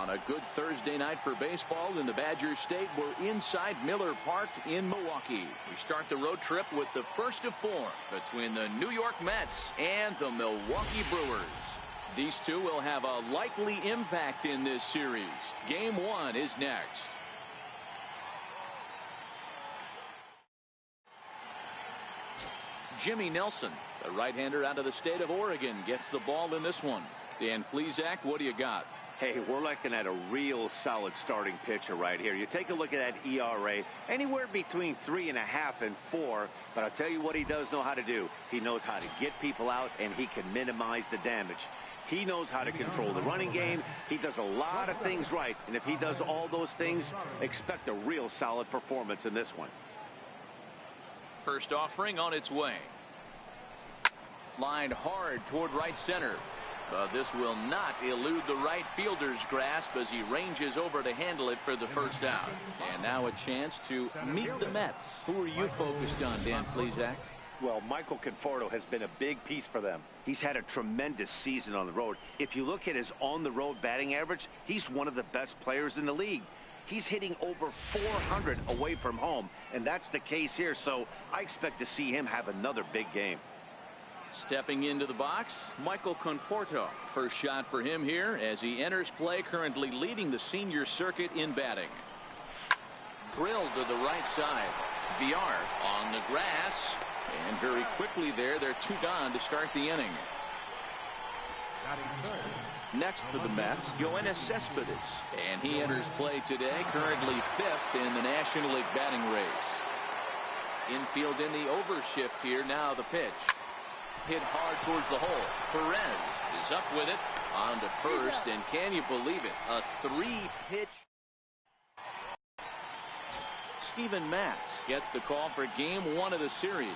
On a good Thursday night for baseball in the Badger State, we're inside Miller Park in Milwaukee. We start the road trip with the first of 4 between the New York Mets and the Milwaukee Brewers. These two will have a likely impact in this series. Game 1 is next. Jimmy Nelson, the right-hander out of the state of Oregon, gets the ball in this one. Dan Plesac, what do you got? Hey, we're looking at a real solid starting pitcher right here. You take a look at that ERA, anywhere between 3.5 and 4. But I'll tell you what he does know how to do. He knows how to get people out, and he can minimize the damage. He knows how to control the running game. He does a lot of things right. And if he does all those things, expect a real solid performance in this one. First offering on its way. Lined hard toward right center. But this will not elude the right fielder's grasp as he ranges over to handle it for the first out. And now a chance to meet the Mets. Who are you focused on, Dan Plesac? Well, Michael Conforto has been a big piece for them. He's had a tremendous season on the road. If you look at his on-the-road batting average, he's one of the best players in the league. He's hitting over 400 away from home, and that's the case here. So I expect to see him have another big game. Stepping into the box, Michael Conforto. First shot for him here as he enters play, currently leading the senior circuit in batting. Drilled to the right side. Villar on the grass. And very quickly there, they're 2 gone to start the inning. Next for the Mets, Yoenis Cespedes. And he enters play today, currently 5th in the National League batting race. Infield in the overshift here, now the pitch. Hit hard towards the hole. Perez is up with it on to first, and can you believe it? A 3-pitch. Steven Matz gets the call for game 1 of the series.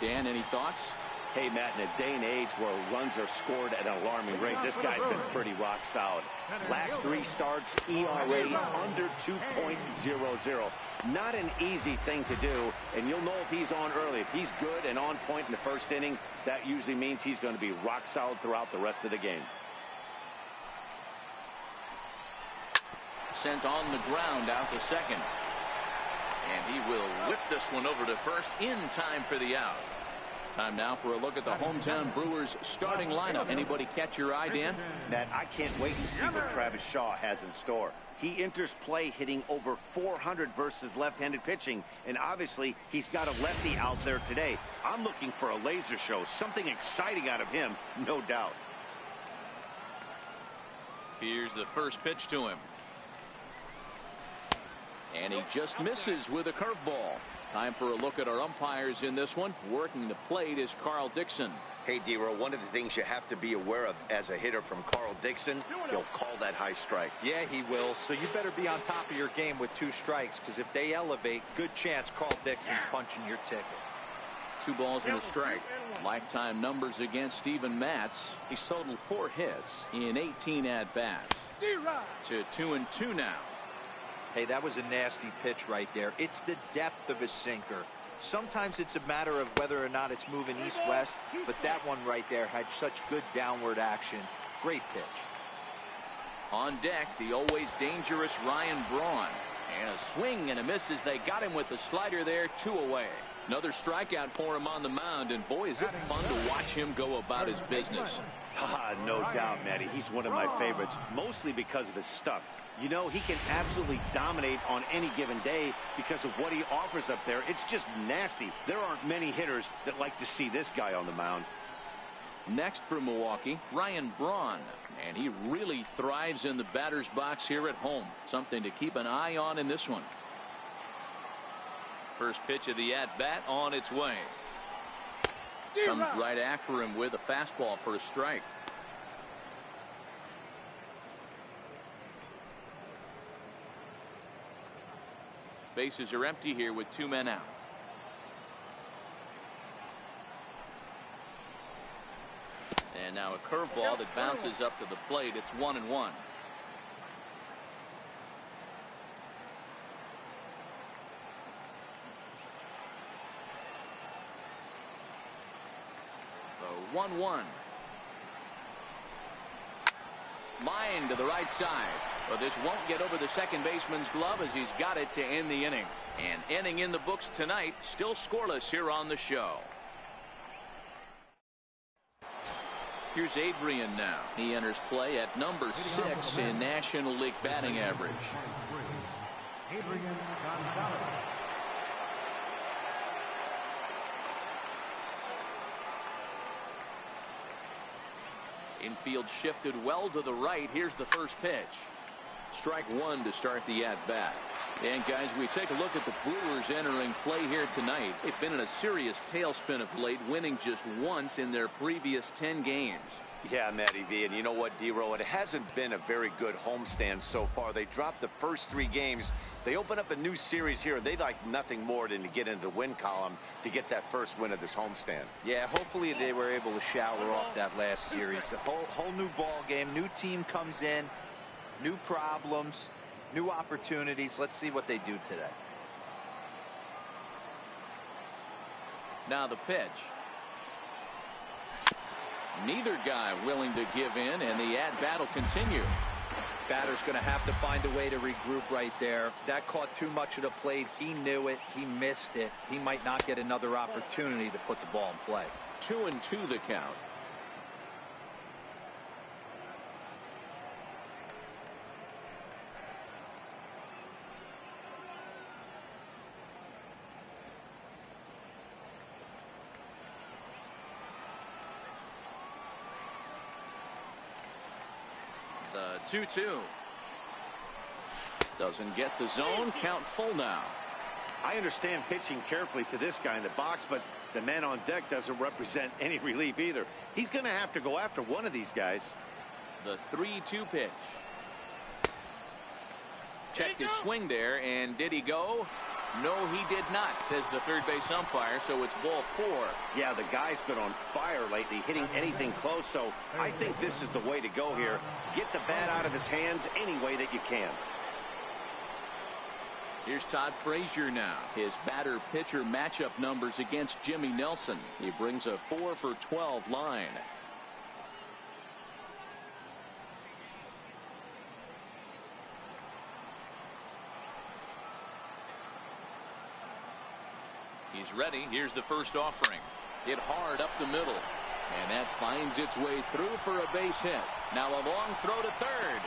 Dan, any thoughts? Hey, Matt, in a day and age where runs are scored at an alarming rate, this guy's been pretty rock solid. Last 3 starts, ERA under 2.00. Not an easy thing to do, and you'll know if he's on early. If he's good and on point in the first inning, that usually means he's going to be rock solid throughout the rest of the game. Sent on the ground out to second. And he will whip this one over to first in time for the out. Time now for a look at the hometown Brewers starting lineup. Anybody catch your eye, Dan? Matt, I can't wait to see what Travis Shaw has in store. He enters play hitting over 400 versus left-handed pitching, and obviously he's got a lefty out there today. I'm looking for a laser show, something exciting out of him, no doubt. Here's the first pitch to him. And he just misses with a curveball. Time for a look at our umpires in this one. Working the plate is Carl Dixon. Hey, D-Row, one of the things you have to be aware of as a hitter from Carl Dixon, he'll call that high strike. Yeah, he will. So you better be on top of your game with 2 strikes, because if they elevate, good chance Carl Dixon's punching your ticket. 2 balls and a strike. Lifetime numbers against Steven Matz. He's totaled 4 hits in 18 at-bats. To 2-2 now. Hey, that was a nasty pitch right there. It's the depth of his sinker. Sometimes it's a matter of whether or not it's moving east-west, but that one right there had such good downward action. Great pitch. On deck, the always dangerous Ryan Braun. And a swing and a miss as they got him with the slider there, 2 away. Another strikeout for him on the mound, and boy, is it fun to watch him go about his business. No doubt, Matty. He's one of my favorites, mostly because of his stuff. You know, he can absolutely dominate on any given day because of what he offers up there. It's just nasty. There aren't many hitters that like to see this guy on the mound. Next for Milwaukee, Ryan Braun. And he really thrives in the batter's box here at home. Something to keep an eye on in this one. First pitch of the at-bat on its way. Comes right after him with a fastball for a strike. Bases are empty here with 2 men out. And now a curveball that bounces up to the plate. It's 1-1. So 1-1. Line to the right side. Well, this won't get over the second baseman's glove as he's got it to end the inning. And inning in the books tonight, still scoreless here on the show. Here's Adrian now. He enters play at number 6 in National League batting average. Infield shifted well to the right. Here's the first pitch. Strike one to start the at-bat. And guys, we take a look at the Brewers entering play here tonight. They've been in a serious tailspin of late, winning just once in their previous 10 games. Yeah, Matty V, and you know what, D-Row, it hasn't been a very good homestand so far. They dropped the first 3 games. They open up a new series here, and they'd like nothing more than to get into the win column to get that first win of this homestand. Yeah, hopefully they were able to shower off that last series. A whole new ball game, new team comes in, new problems, new opportunities. Let's see what they do today. Now the pitch. Neither guy willing to give in, and the at-bat will continue. Batter's going to have to find a way to regroup right there. That caught too much of the plate. He knew it. He missed it. He might not get another opportunity to put the ball in play. 2-2 the count. The 2-2. Doesn't get the zone. Count full now. I understand pitching carefully to this guy in the box, but the man on deck doesn't represent any relief either. He's going to have to go after one of these guys. The 3-2 pitch. Checked his swing there, and did he go? No, he did not, says the third base umpire, so it's ball 4. Yeah, the guy's been on fire lately, hitting anything close, so I think this is the way to go here. Get the bat out of his hands any way that you can. Here's Todd Frazier now. His batter-pitcher matchup numbers against Jimmy Nelson. He brings a 4-for-12 line. He's ready. Here's the first offering. Hit hard up the middle. And that finds its way through for a base hit. Now a long throw to third.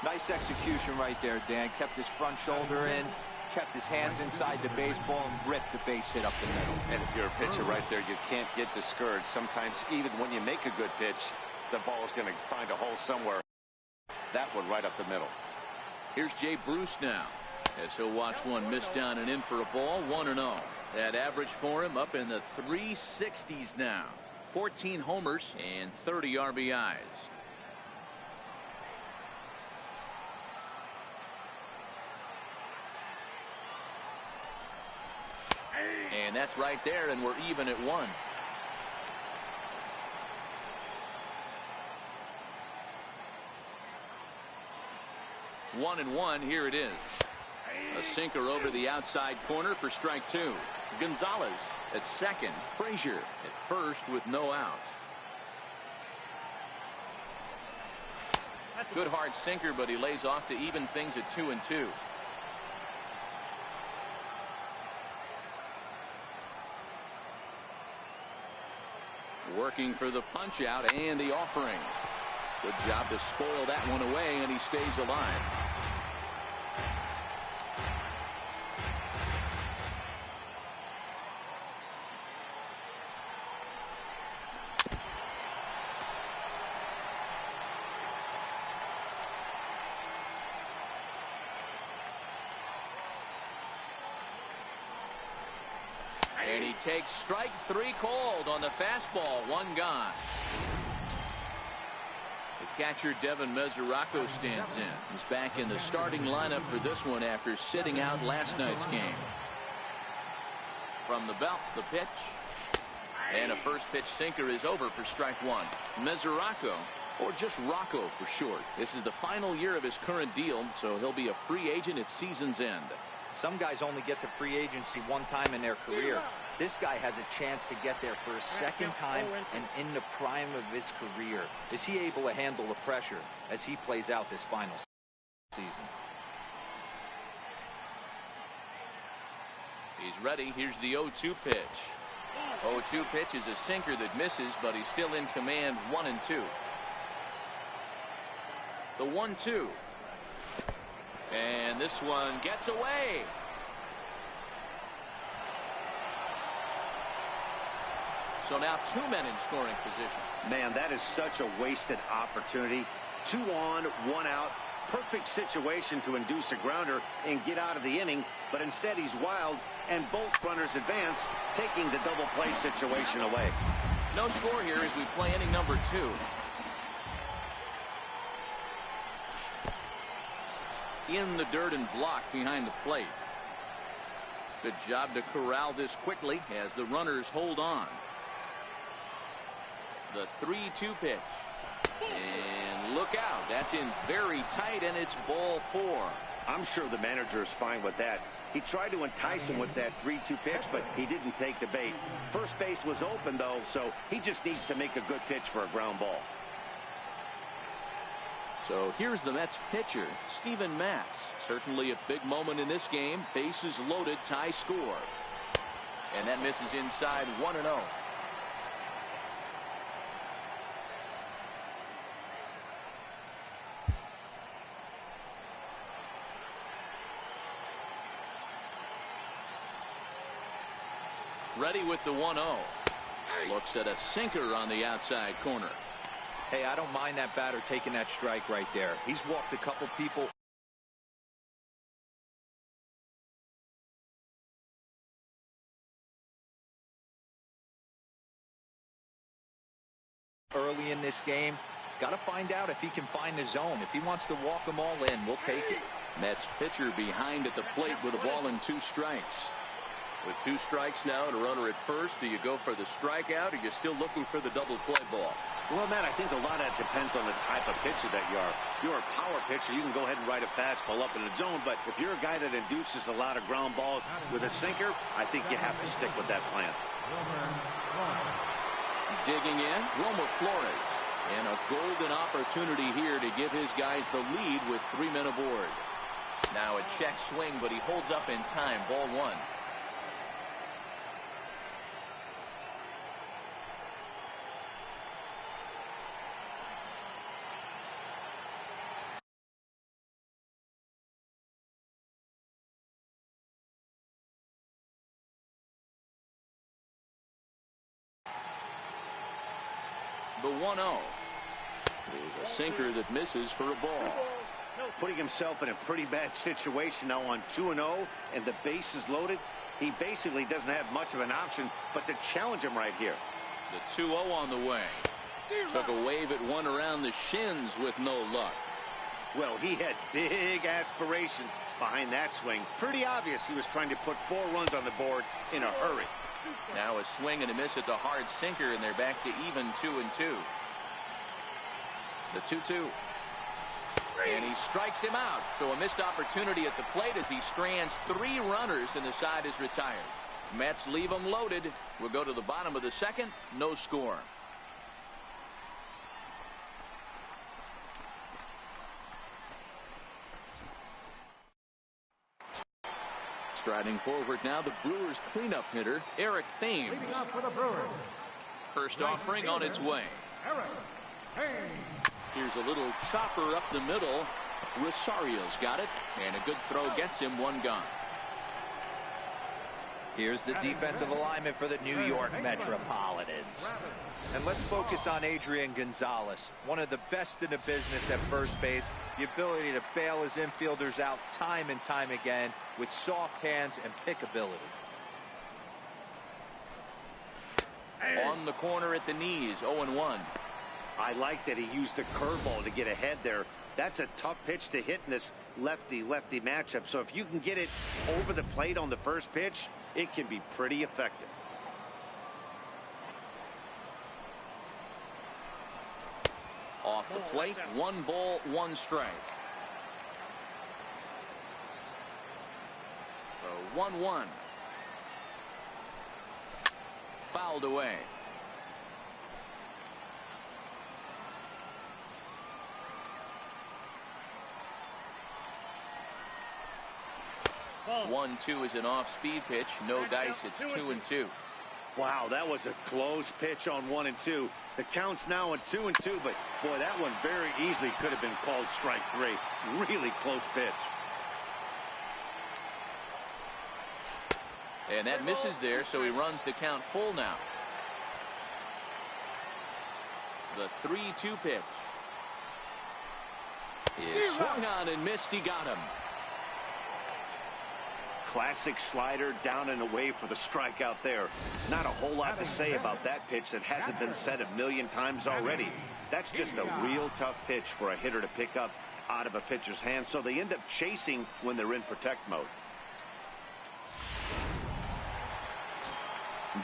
Nice execution right there, Dan. Kept his front shoulder in, kept his hands inside the baseball, and ripped the base hit up the middle. And if you're a pitcher right there, you can't get discouraged. Sometimes even when you make a good pitch, the ball is going to find a hole somewhere. That one right up the middle. Here's Jay Bruce now, as he'll watch one miss down and in for a ball. 1-0. That average for him up in the 360s now. 14 homers and 30 RBIs. And that's right there, and we're even at 1. One and one. Here it is. A sinker over the outside corner for strike 2. Gonzalez at second. Frazier at first with no outs. Good hard sinker, but he lays off to even things at 2-2. Working for the punch out and the offering. Good job to spoil that one away, and he stays alive. And he takes strike 3 called on the fastball. 1 gone. The catcher Devin Meserably stands in. He's back in the starting lineup for this one after sitting out last night's game. From the belt, the pitch. And a first pitch sinker is over for strike 1. Meserably, or just Rocco for short. This is the final year of his current deal, so he'll be a free agent at season's end. Some guys only get to free agency one time in their career. This guy has a chance to get there for a second time and in the prime of his career. Is he able to handle the pressure as he plays out this final season? He's ready. Here's the 0-2 pitch. 0-2 pitch is a sinker that misses, but he's still in command. 1-2. The 1-2. And this one gets away. So now 2 men in scoring position. Man, that is such a wasted opportunity. 2 on, 1 out. Perfect situation to induce a grounder and get out of the inning, but instead he's wild, and both runners advance, taking the double play situation away. No score here as we play inning number 2. In the dirt and blocked behind the plate. Good job to corral this quickly as the runners hold on. The 3-2 pitch. And look out. That's in very tight, and it's ball 4. I'm sure the manager is fine with that. He tried to entice him with that 3-2 pitch, but he didn't take the bait. First base was open, though, so he just needs to make a good pitch for a ground ball. So here's the Mets pitcher, Steven Matz. Certainly a big moment in this game. Bases loaded, tie score. And that misses inside. 1-0. Ready with the 1-0. Looks at a sinker on the outside corner. Hey, I don't mind that batter taking that strike right there. He's walked a couple people early in this game. Got to find out if he can find the zone. If he wants to walk them all in, we'll take it. Mets pitcher behind at the plate with a ball and 2 strikes. With 2 strikes now and a runner at first, do you go for the strikeout, or are you still looking for the double play ball? Well, Matt, I think a lot of that depends on the type of pitcher that you are. If you're a power pitcher, you can go ahead and ride a fastball up in the zone, but if you're a guy that induces a lot of ground balls with a sinker, I think you have to stick with that plan. Digging in, Wilmer Flores. And a golden opportunity here to give his guys the lead with 3 men aboard. Now a check swing, but he holds up in time. Ball 1. The 1-0 is a sinker that misses for a ball. Putting himself in a pretty bad situation now on 2-0, and the base is loaded. He basically doesn't have much of an option but to challenge him right here. The 2-0 on the way. Took a wave at one around the shins with no luck. Well, he had big aspirations behind that swing. Pretty obvious he was trying to put 4 runs on the board in a hurry. Now a swing and a miss at the hard sinker, and they're back to even 2-2. The 2-2. And he strikes him out. So a missed opportunity at the plate as he strands 3 runners, and the side is retired. Mets leave them loaded. We'll go to the bottom of the 2nd. No score. Striding forward now, the Brewers cleanup hitter, Eric Thames. First offering on its way. Here's a little chopper up the middle. Rosario's got it, and a good throw gets him 1 gone. Here's the defensive alignment for the New York Metropolitans. And let's focus on Adrian Gonzalez, one of the best in the business at first base. The ability to bail his infielders out time and time again with soft hands and pickability. On the corner at the knees, 0-1. I like that he used the curveball to get ahead there. That's a tough pitch to hit in this lefty-lefty matchup. So if you can get it over the plate on the first pitch, it can be pretty effective. Off the plate, 1 ball, 1 strike. So 1-1. fouled away. Ball. 1-2 is an off-speed pitch. No dice. It's 2-2. Wow, that was a close pitch on 1 and 2. The count's now at 2 and 2, but boy, that one very easily could have been called strike 3. Really close pitch. And that misses there, so he runs the count full now. The 3-2 pitch is swung on and missed. He got him. Classic slider down and away for the strikeout there. Not a whole lot to say about that pitch that hasn't been said a million times already. That's just a real tough pitch for a hitter to pick up out of a pitcher's hand, so they end up chasing when they're in protect mode.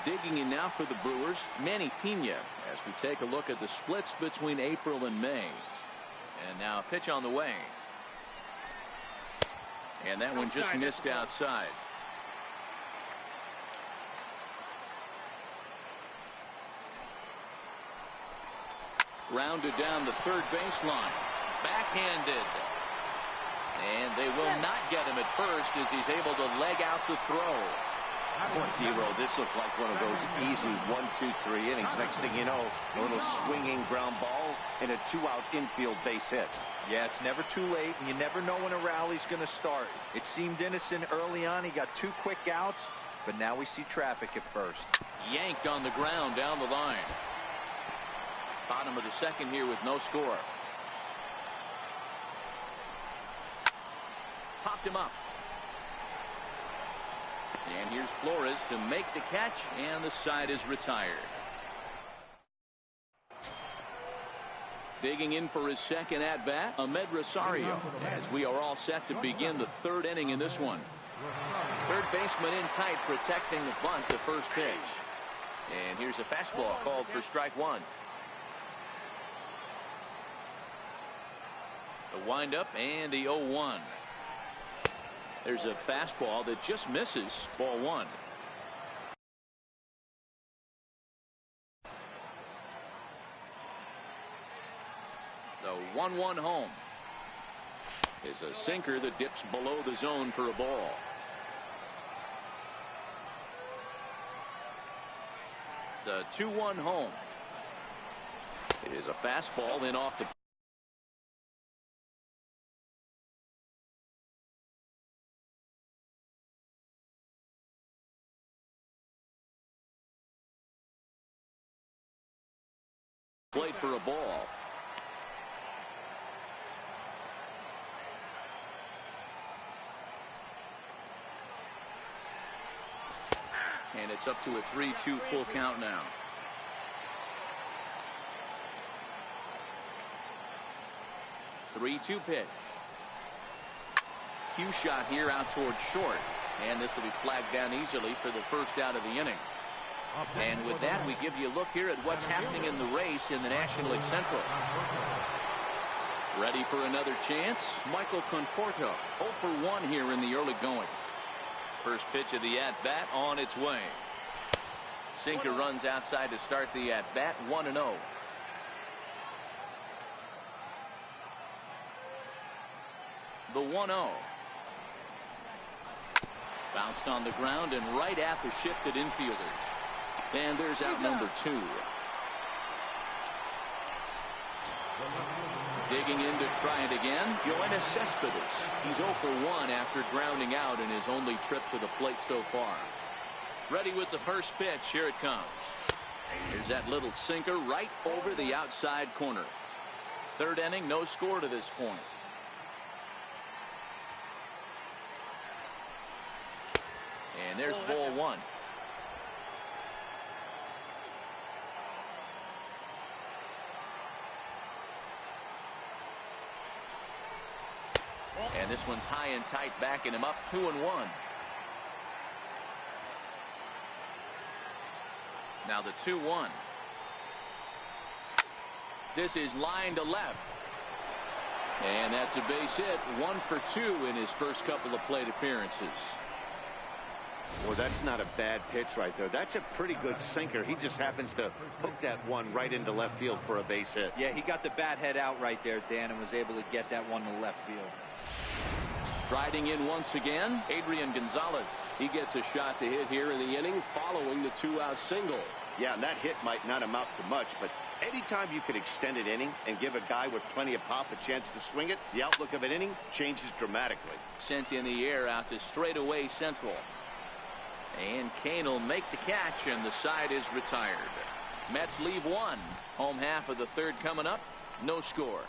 Digging in now for the Brewers, Manny Pena, as we take a look at the splits between April and May. And now a pitch on the way. And that one just missed outside. Rounded down the third baseline. Backhanded. And they will not get him at first as he's able to leg out the throw. Boy, D-Row, this looked like one of those easy 1-2-3 innings. Next thing you know, a little swinging ground ball and a 2-out infield base hit. Yeah, it's never too late, and you never know when a rally's going to start. It seemed innocent early on. He got 2 quick outs, but now we see traffic at first. Yanked on the ground down the line. Bottom of the second here with no score. Popped him up. And here's Flores to make the catch, and the side is retired. Digging in for his second at-bat, Ahmed Rosario, as we are all set to begin the third inning in this one. Third baseman in tight, protecting the bunt, the first pitch. And here's a fastball called for strike 1. The windup and the 0-1. There's a fastball that just misses. Ball 1. The 1-1 home is a sinker that dips below the zone for a ball. The 2-1 home. It is a fastball then off the plate for a ball. And it's up to a 3-2 full count now. The 3-2 pitch. Cue shot here out towards short. And this will be flagged down easily for the first out of the inning. And with that, we give you a look here at what's happening in the race in the National League Central. Ready for another chance? Michael Conforto, 0 for 1 here in the early going. First pitch of the at-bat on its way. Sinker runs outside to start the at-bat, 1-0. The 1-0. Bounced on the ground and right at the shifted infielders. And there's out number 2. Digging in to try it again, Yoenis Cespedes. He's 0 for 1 after grounding out in his only trip to the plate so far. Ready with the first pitch. Here it comes. Here's that little sinker right over the outside corner. Third inning, no score to this point. And there's ball 1. And this one's high and tight, backing him up, 2-1. Now the 2-1. This is line to left. And that's a base hit. 1 for 2 in his first couple of plate appearances. Well, that's not a bad pitch right there. That's a pretty good sinker. He just happens to hook that one right into left field for a base hit. Yeah, he got the bat head out right there, Dan, and was able to get that one to left field. Riding in once again, Adrian Gonzalez. He gets a shot to hit here in the inning following the 2-out single. Yeah, and that hit might not amount to much, but anytime you could extend an inning and give a guy with plenty of pop a chance to swing it, the outlook of an inning changes dramatically. Sent in the air out to straightaway central. And Kane will make the catch, and the side is retired. Mets leave one. Home half of the third coming up. No score.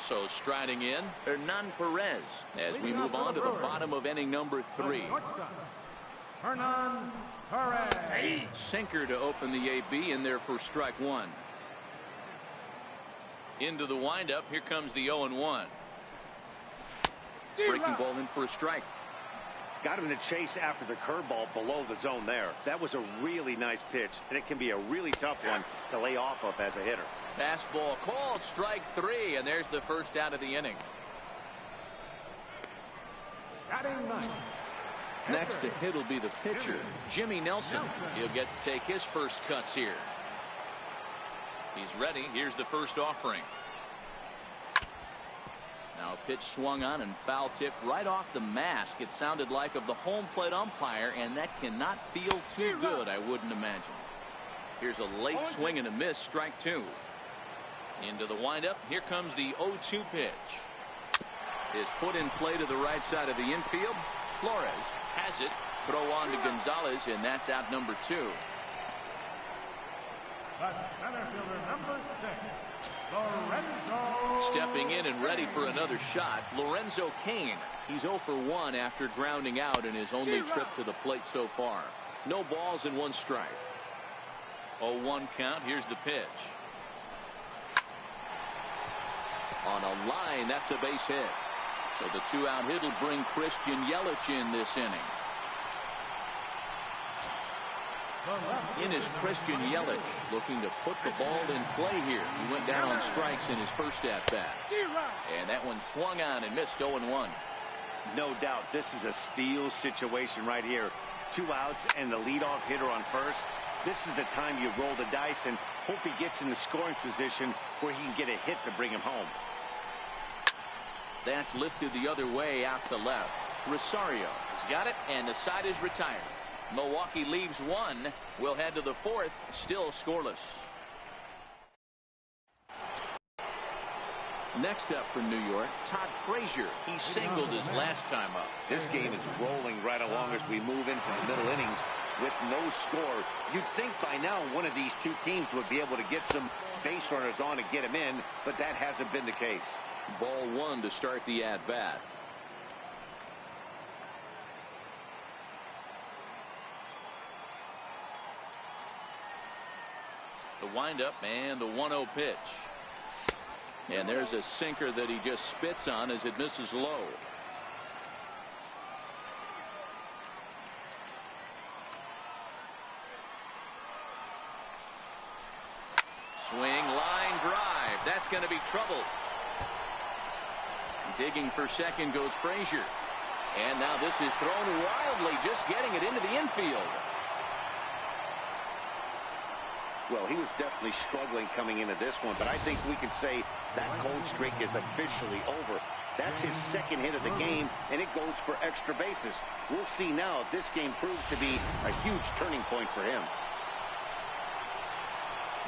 So striding in, Hernan Perez as we move on to the bottom of inning number 3. Hernan Perez. Sinker to open the AB in there for strike one. Into the windup. Here comes the 0-1. Breaking ball in for a strike. Got him to chase after the curveball below the zone there. That was a really nice pitch, and it can be a really tough one to lay off of as a hitter. Fastball called, strike 3, and there's the first out of the inning. Batting ninth. Next to hit will be the pitcher, Jimmy Nelson. He'll get to take his first cuts here. He's ready. Here's the first offering. Now a pitch swung on and foul tip right off the mask. It sounded like of the home plate umpire, and that cannot feel too good, I wouldn't imagine. Here's a late swing and a miss, strike 2. Into the windup. Here comes the 0-2 pitch. Is put in play to the right side of the infield. Flores has it. Throw on to Gonzalez, and that's out number 2. The center fielder, number 6, Lorenzo. Stepping in and ready for another shot, Lorenzo Kane. He's 0 for 1 after grounding out in his only trip to the plate so far. No balls and 1 strike. 0-1 count. Here's the pitch. On a line, that's a base hit. So the 2-out hit will bring Christian Yelich in this inning. In is Christian Yelich, looking to put the ball in play here. He went down on strikes in his first at-bat. And that one swung on and missed. 0-1. No doubt this is a steal situation right here. 2 outs and the leadoff hitter on first. This is the time you roll the dice and hope he gets in the scoring position where he can get a hit to bring him home. That's lifted the other way out to left. Rosario has got it, and the side is retired. Milwaukee leaves 1. We'll head to the 4th, still scoreless. Next up for New York, Todd Frazier. He singled his last time up. This game is rolling right along as we move into the middle innings with no score. You'd think by now one of these two teams would be able to get some base runners on and get him in, but that hasn't been the case. Ball 1 to start the at-bat. The windup and the 1-0 pitch. And there's a sinker that he just spits on as it misses low. Swing, line drive. That's going to be trouble. Digging for second goes Frazier. And now this is thrown wildly, just getting it into the infield. Well, he was definitely struggling coming into this one, but I think we can say that cold streak is officially over. That's his second hit of the game, and it goes for extra bases. We'll see now if this game proves to be a huge turning point for him.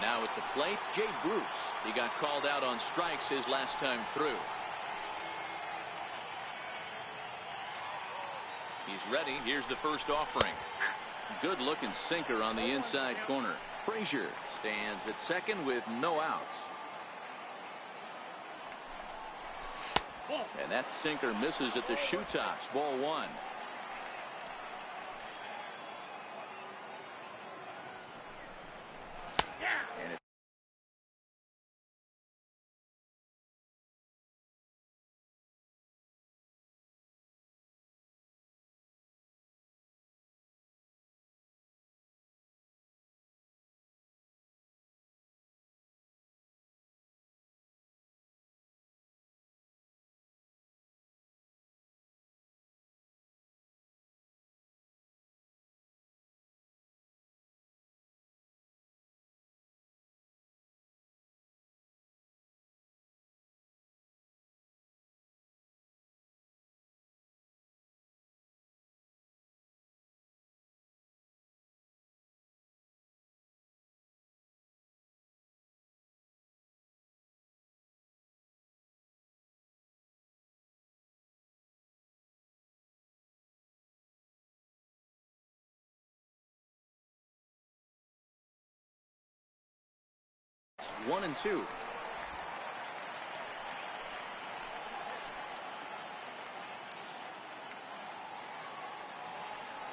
Now at the plate, Jay Bruce. He got called out on strikes his last time through. He's ready. Here's the first offering. Good looking sinker on the inside corner. Frazier stands at second with no outs. And that sinker misses at the shoe tops. Ball 1. It's 1-2.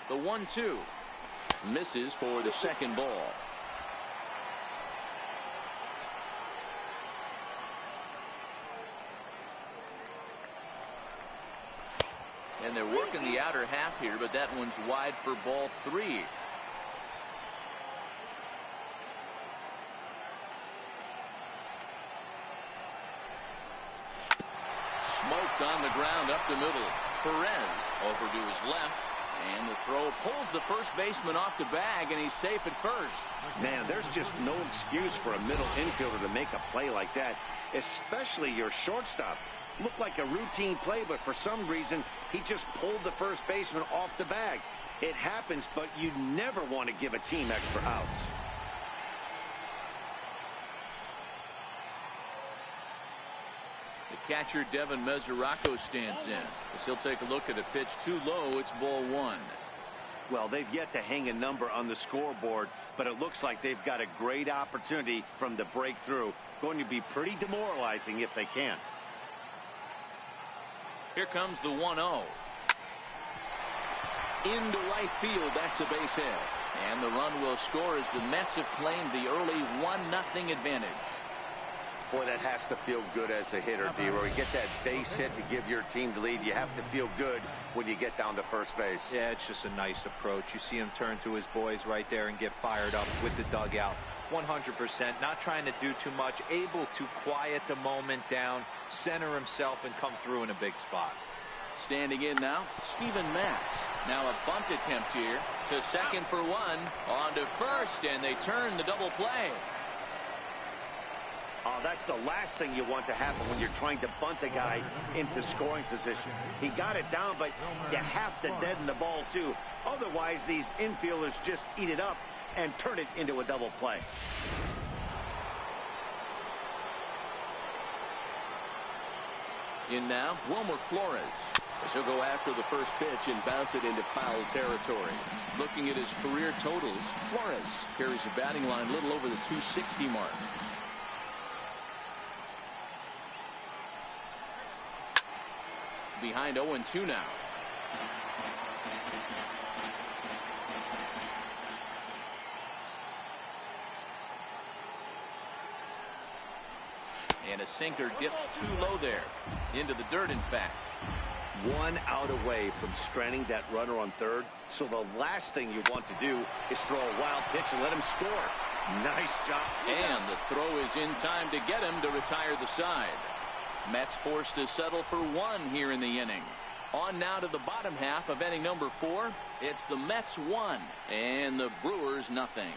The 1-2 misses for the second ball. And they're working the outer half here, but that one's wide for ball 3. Smoked on the ground up the middle. Perez over to his left. And the throw pulls the first baseman off the bag, and he's safe at first. Man, there's just no excuse for a middle infielder to make a play like that, especially your shortstop. Looked like a routine play, but for some reason, he just pulled the first baseman off the bag. It happens, but you never want to give a team extra outs. The catcher, Devin Mesoraco, stands in. As he'll take a look at a pitch too low. It's ball 1. Well, they've yet to hang a number on the scoreboard, but it looks like they've got a great opportunity from the breakthrough. Going to be pretty demoralizing if they can't. Here comes the 1-0. Into right field. That's a base hit. And the run will score as the Mets have claimed the early 1-0 advantage. Boy, that has to feel good as a hitter, D-Roy. Get that base hit to give your team the lead. You have to feel good when you get down to first base. Yeah, it's just a nice approach. You see him turn to his boys right there and get fired up with the dugout. 100%, not trying to do too much, able to quiet the moment down, center himself, and come through in a big spot. Standing in now, Steven Matz. Now a bunt attempt here to second for 1. On to first, and they turn the double play. Oh, that's the last thing you want to happen when you're trying to bunt a guy into scoring position. He got it down, but you have to deaden the ball, too. Otherwise, these infielders just eat it up and turn it into a double play. In now, Wilmer Flores. As he'll go after the first pitch and bounce it into foul territory. Looking at his career totals, Flores carries a batting line a little over the 260 mark. Behind 0-2 now. And a sinker dips too low there. Into the dirt, in fact. 1 out away from stranding that runner on third. So the last thing you want to do is throw a wild pitch and let him score. Nice job. And the throw is in time to get him to retire the side. Mets forced to settle for 1 here in the inning. On now to the bottom half of inning number 4. It's the Mets 1 and the Brewers nothing.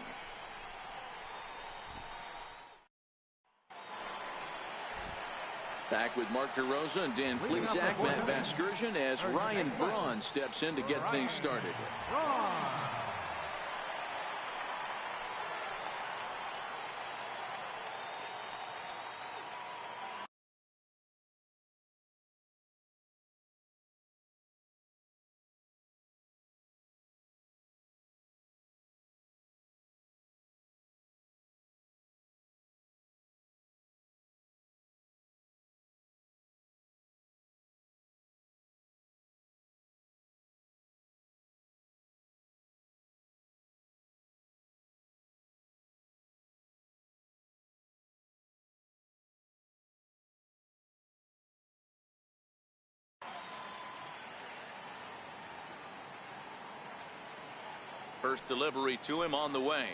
Back with Mark DeRosa and Dan Plesac, Matt Vasgersian, as Ryan Braun steps in to get things started. First delivery to him on the way.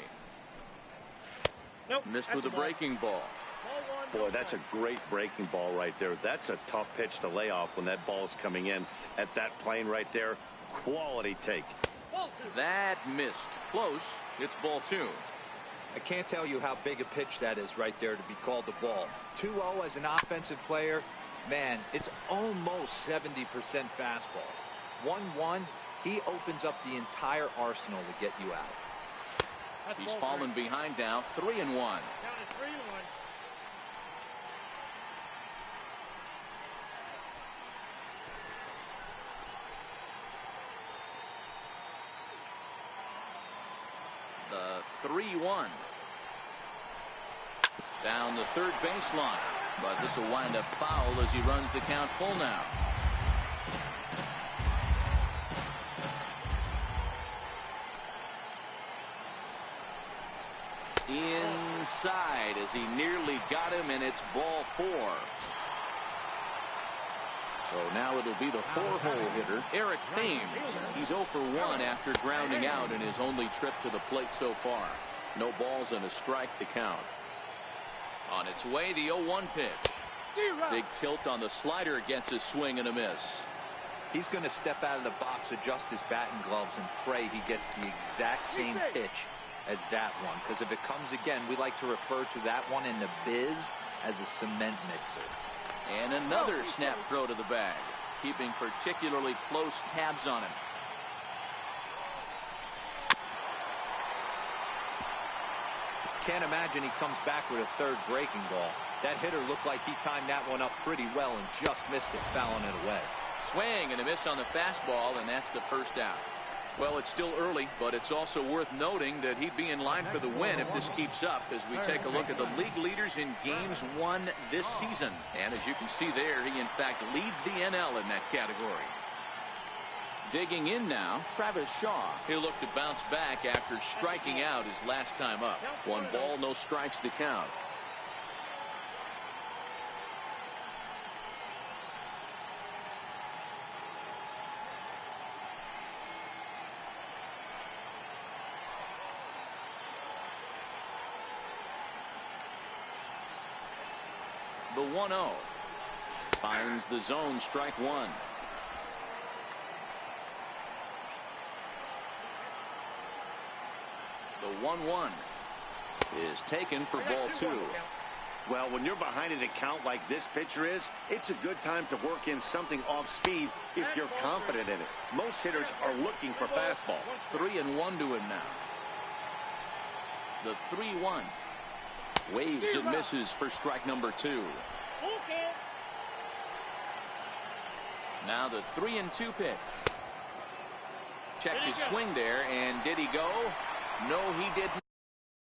Nope, missed with a breaking ball. Boy, that's a great breaking ball right there. That's a tough pitch to lay off when that ball is coming in at that plane right there. Quality take. That missed. Close. It's ball 2. I can't tell you how big a pitch that is right there to be called the ball. 2-0 as an offensive player, man, it's almost 70% fastball. 1-1, he opens up the entire arsenal to get you out. He's fallen behind now, 3-1. Down to 3-1. The 3-1. Down the third baseline. But this will wind up foul as he runs the count full now. Inside as he nearly got him, and it's ball 4. So now it'll be the 4-hole hitter, Eric Thames. He's 0 for 1 after grounding out in his only trip to the plate so far. No balls and a strike to count. On its way, the 0-1 pitch. Big tilt on the slider against his swing and a miss. He's going to step out of the box, adjust his bat and gloves, and pray he gets the exact same pitch as that one. Because if it comes again, we like to refer to that one in the biz as a cement mixer. And another snap throw to the bag, keeping particularly close tabs on him. Can't imagine he comes back with a third breaking ball. That hitter looked like he timed that one up pretty well and just missed it, fouling it away. Swing and a miss on the fastball, and that's the first out. Well, it's still early, but it's also worth noting that he'd be in line for the win if this keeps up as we take a look at the league leaders in games won this season. And as you can see there, he in fact leads the NL in that category. Digging in now, Travis Shaw. He'll look to bounce back after striking out his last time up. 1 ball, no strikes to count. The 1-0 finds the zone, strike 1. The 1-1 is taken for ball 2. Well, when you're behind in a count like this pitcher is, it's a good time to work in something off speed if you're confident in it. Most hitters are looking for fastball. 3-1 to him now. The 3-1. Waves and misses for strike number 2. Now the 3-2 pitch. Checked his swing there, and did he go? No, he did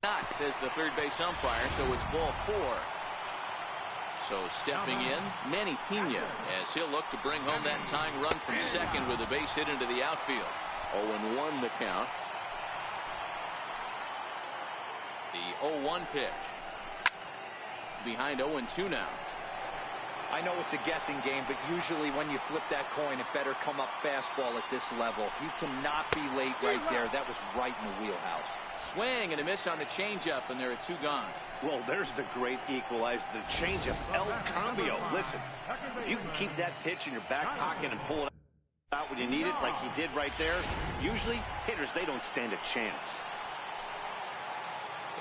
not, says the third base umpire, so it's ball 4. So stepping in, Manny Pena, as he'll look to bring home that tying run from second with a base hit into the outfield. 0-1 the count. The 0-1 pitch. Behind 0-2 now. I know it's a guessing game, but usually when you flip that coin, it better come up fastball at this level. You cannot be late right there. That was right in the wheelhouse. Swing and a miss on the changeup, and there are 2 gone. Well, there's the great equalizer, the changeup, El Cambio. Listen, if you can keep that pitch in your back pocket and pull it out when you need it, like he did right there, usually hitters, they don't stand a chance.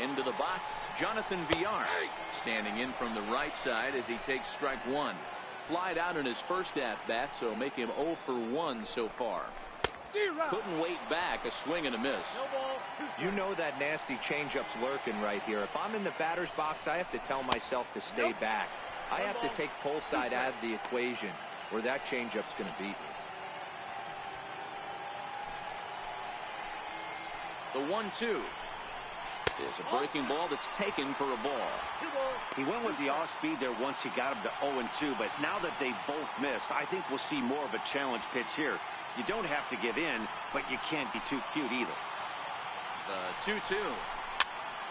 Into the box, Jonathan Villar, standing in from the right side as he takes strike 1. Flied out in his first at-bat, so make him 0 for 1 so far. Couldn't wait back, a swing and a miss. You know that nasty changeup's lurking right here. If I'm in the batter's box, I have to tell myself to stay back. I have to take pull side out of the equation, or that changeup's going to beat me. The 1-2. Is a breaking ball that's taken for a ball. He went with the off-speed there once he got him to 0-2, but now that they both missed, I think we'll see more of a challenge pitch here. You don't have to give in, but you can't be too cute either. The 2-2.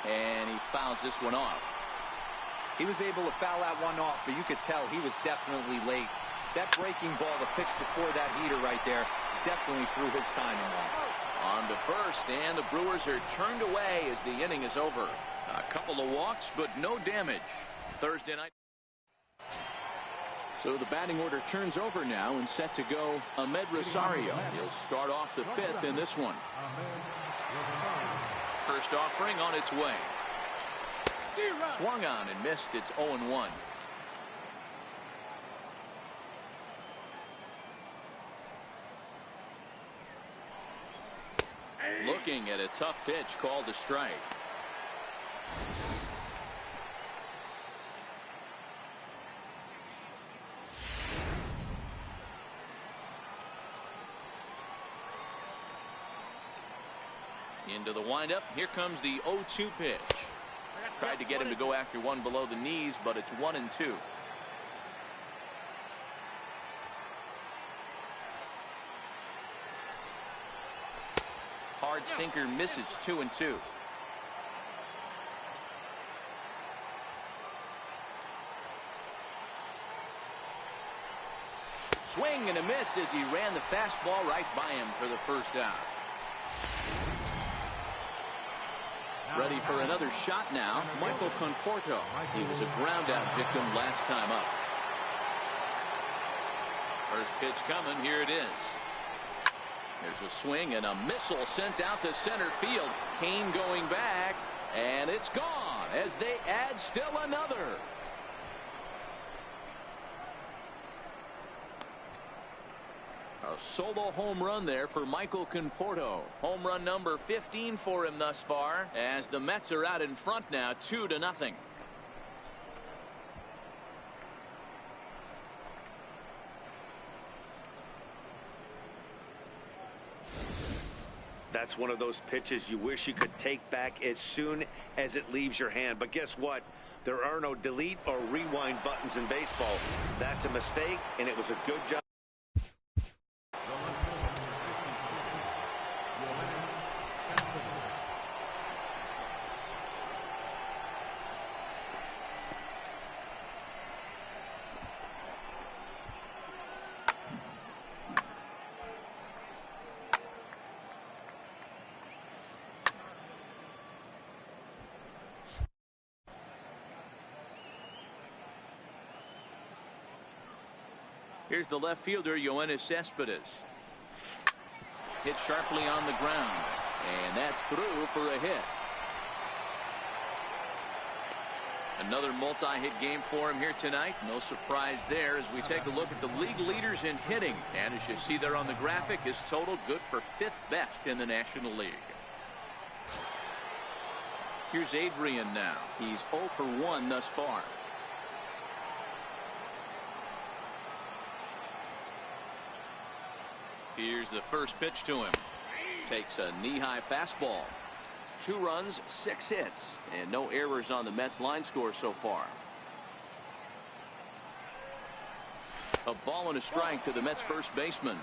And he fouls this one off. He was able to foul that one off, but you could tell he was definitely late. That breaking ball, the pitch before that heater right there, definitely threw his timing off. On to first, and the Brewers are turned away as the inning is over. A couple of walks, but no damage. Thursday night. So the batting order turns over now and set to go Ahmed Rosario. He'll start off the 5th in this one. First offering on its way. Swung on and missed. It's 0-1. Looking at a tough pitch called a strike. Into the windup. Here comes the 0-2 pitch. Tried to get him to go after one below the knees, but it's 1-2. Hard sinker misses, 2-2. Swing and a miss as he ran the fastball right by him for the first out. Ready for another shot now, Michael Conforto. He was a ground out victim last time up. First pitch coming, here it is. There's a swing and a missile sent out to center field. Kane going back, and it's gone as they add still another. A solo home run there for Michael Conforto. Home run number 15 for him thus far, as the Mets are out in front now, 2-0. That's one of those pitches you wish you could take back as soon as it leaves your hand. But guess what? There are no delete or rewind buttons in baseball. That's a mistake, and it was a good job. Here's the left fielder, Yoenis Cespedes. Hit sharply on the ground, and that's through for a hit. Another multi-hit game for him here tonight. No surprise there as we take a look at the league leaders in hitting. And as you see there on the graphic, his total good for 5th best in the National League. Here's Adrian now. He's 0 for 1 thus far. Here's the first pitch to him. Takes a knee-high fastball. 2 runs, 6 hits, and no errors on the Mets line score so far. A ball and a strike to the Mets first baseman.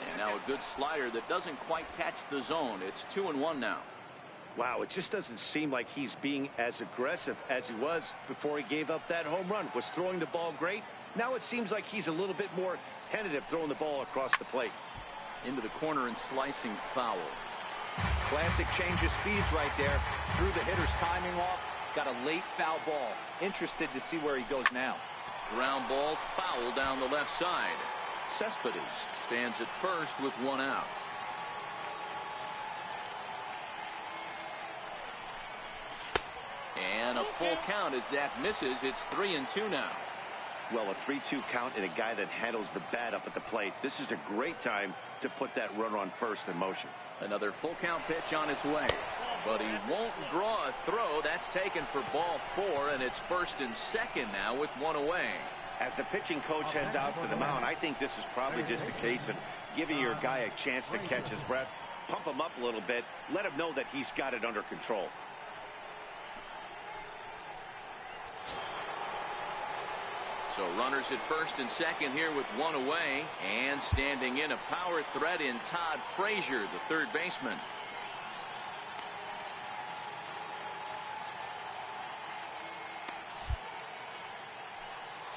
And now a good slider that doesn't quite catch the zone. It's 2-1 now. Wow, it just doesn't seem like he's being as aggressive as he was before he gave up that home run. Was throwing the ball great. Now it seems like he's a little bit more tentative throwing the ball across the plate. Into the corner and slicing foul. Classic change of speeds right there. Threw the hitter's timing off. Got a late foul ball. Interested to see where he goes now. Ground ball foul down the left side. Cespedes stands at first with 1 out. And a full count as that misses. It's 3-2 now. Well, a 3-2 count and a guy that handles the bat up at the plate. This is a great time to put that runner on first in motion. Another full count pitch on its way. But he won't draw a throw. That's taken for ball 4, and it's 1st and 2nd now with 1 away. As the pitching coach heads out to the mound, I think this is probably just a case of giving your guy a chance to catch his breath, pump him up a little bit, let him know that he's got it under control. So runners at 1st and 2nd here with 1 away, and standing in a power threat in Todd Frazier, the 3rd baseman.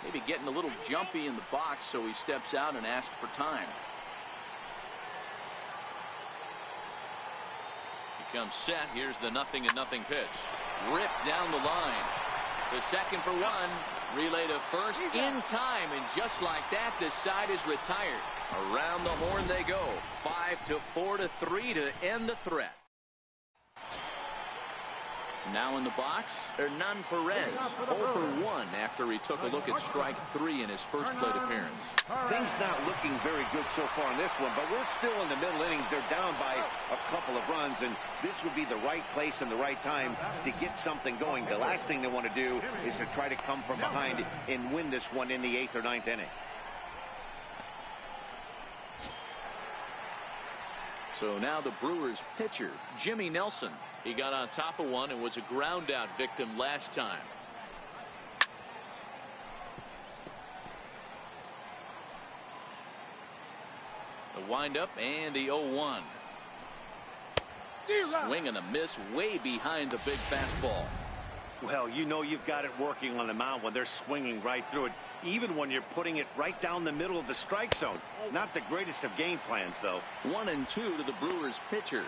Maybe getting a little jumpy in the box, so he steps out and asks for time. He comes set. Here's the 0-0 pitch. Ripped down the line. To second for 1. Relay to first in time, and just like that, this side is retired. Around the horn they go. 5-4-3 to end the threat. Now in the box, Hernan Perez, 0 for 1 after he took a look at strike 3 in his first plate appearance. Things not looking very good so far in this one, but we're still in the middle innings. They're down by a couple of runs, and this would be the right place and the right time to get something going. The last thing they want to do is to try to come from behind and win this one in the 8th or 9th inning. So now the Brewers pitcher, Jimmy Nelson. He got on top of one and was a ground out victim last time. The windup and the 0-1. Swing and a miss way behind the big fastball. Well, you know you've got it working on the mound when they're swinging right through it, even when you're putting it right down the middle of the strike zone. Not the greatest of game plans, though. 1-2 to the Brewers pitcher.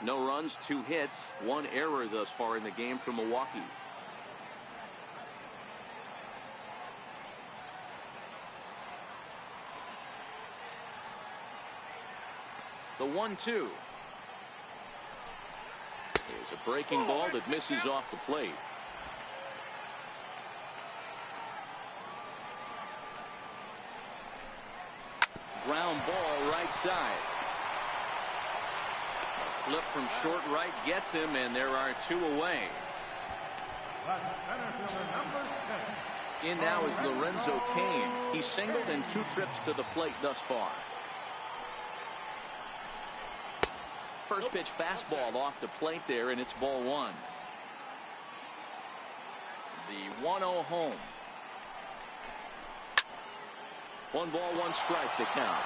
No runs, 2 hits, 1 error thus far in the game for Milwaukee. The 1-2 is a breaking ball that misses off the plate. Ground ball right side. A flip from short right gets him, and there are 2 away. In now is Lorenzo Cain. He's singled in 2 trips to the plate thus far. First pitch fastball off the plate there, and it's ball 1. The 1-0 home. 1 ball, 1 strike to count.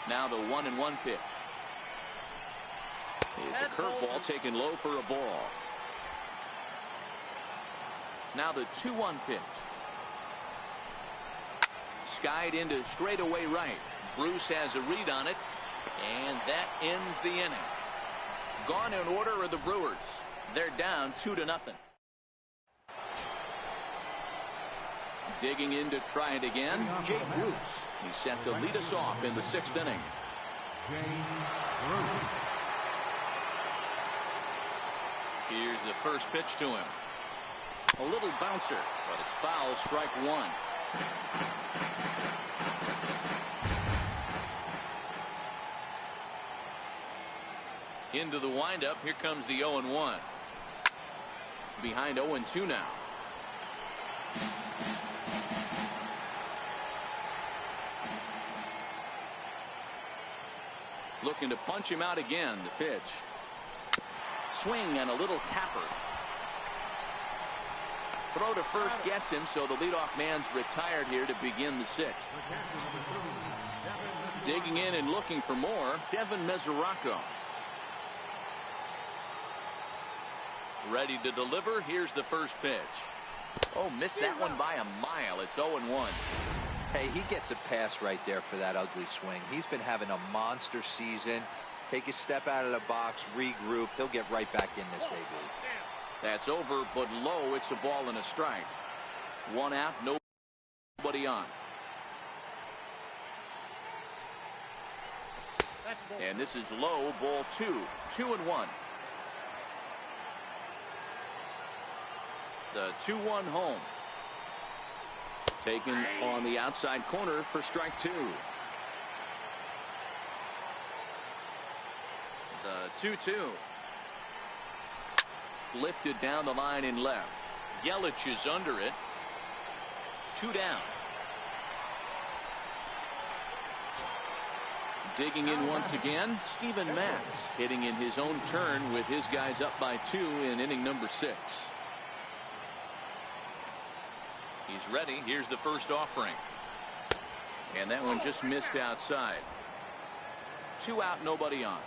Now the 1-1 pitch. Is a curveball taken low for a ball. Now the 2-1 pitch. Skied into straightaway right. Bruce has a read on it, and that ends the inning. Gone in order are the Brewers. They're down 2-0. Digging in to try it again, Jay Bruce. He's set to lead us off in the 6th inning. Here's the first pitch to him. A little bouncer, but it's foul, strike 1. Into the windup. Here comes the 0-1. Behind 0-2 now. Looking to punch him out again. The pitch. Swing and a little tapper. Throw to first gets him, so the leadoff man's retired here to begin the 6th. Digging in and looking for more, Devin Mesoraco. Ready to deliver. Here's the first pitch. Oh, missed that one by a mile. It's 0-1. Hey, he gets a pass right there for that ugly swing. He's been having a monster season. Take a step out of the box, regroup. He'll get right back in this AB. That's over, but low. It's a ball and a strike. 1 out, nobody on. And this is low, ball 2. 2-1. The 2-1 home. Taken on the outside corner for strike 2. The 2-2. Lifted down the line in left. Yelich is under it. 2 down. Digging in once again, Steven Matz hitting in his own turn with his guys up by 2 in inning number 6. He's ready. Here's the first offering. And that one just missed outside. 2 out, nobody on.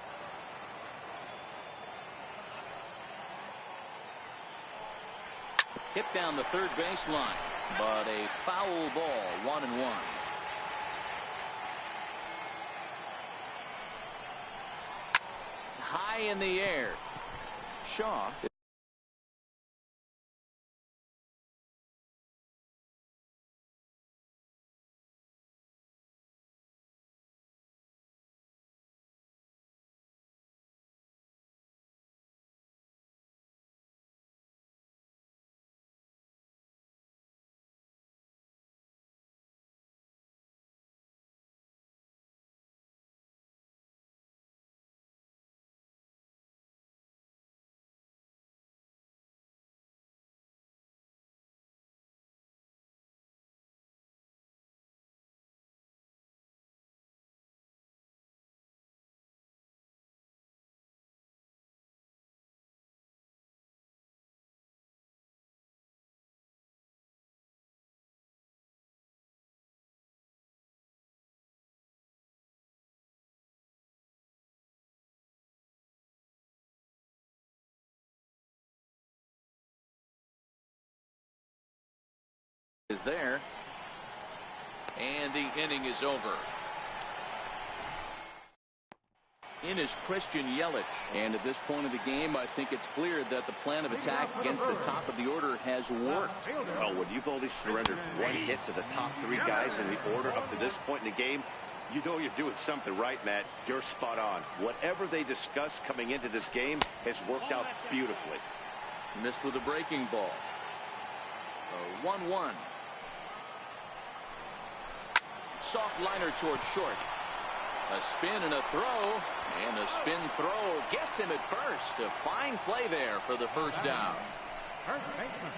Hit down the third base line, but a foul ball, 1-1. High in the air. Shaw is there. And the inning is over. In is Christian Yelich. And at this point of the game, I think it's clear that the plan of attack against the top of the order has worked. Oh, when you've only surrendered one hit to the top three guys in the order up to this point in the game, you know you're doing something right, Matt. You're spot on. Whatever they discussed coming into this game has worked out beautifully. Missed with a breaking ball. 1-1. Soft liner toward short. A spin and a throw. And a spin throw gets him at first. A fine play there for the first down. First baseman,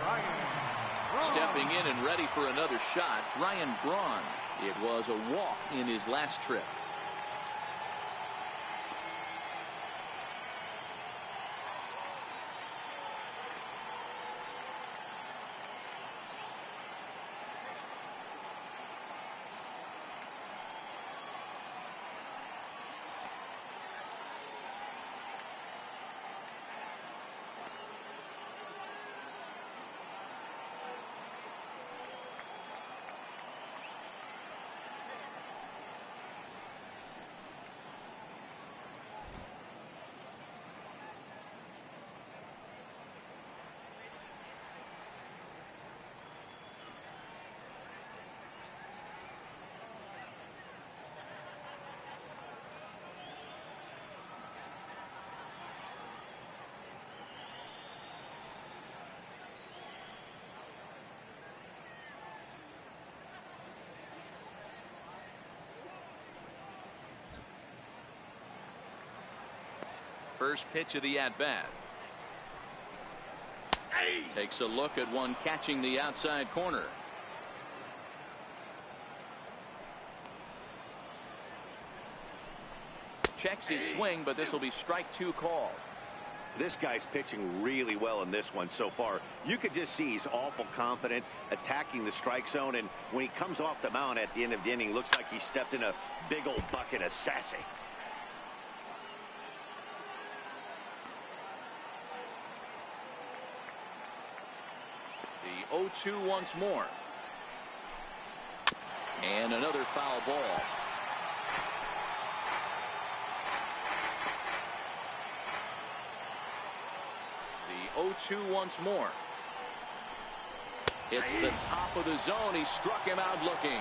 Ryan Braun. Stepping in and ready for another shot, Ryan Braun. It was a walk in his last trip. First pitch of the at-bat. Takes a look at one catching the outside corner. Checks his swing, but this will be strike two called. This guy's pitching really well in this one so far. You could just see he's awful confident attacking the strike zone, and when he comes off the mound at the end of the inning, looks like he stepped in a big old bucket of sassy. The 0-2 once more. And another foul ball. The 0-2 once more. It's the top of the zone. He struck him out looking.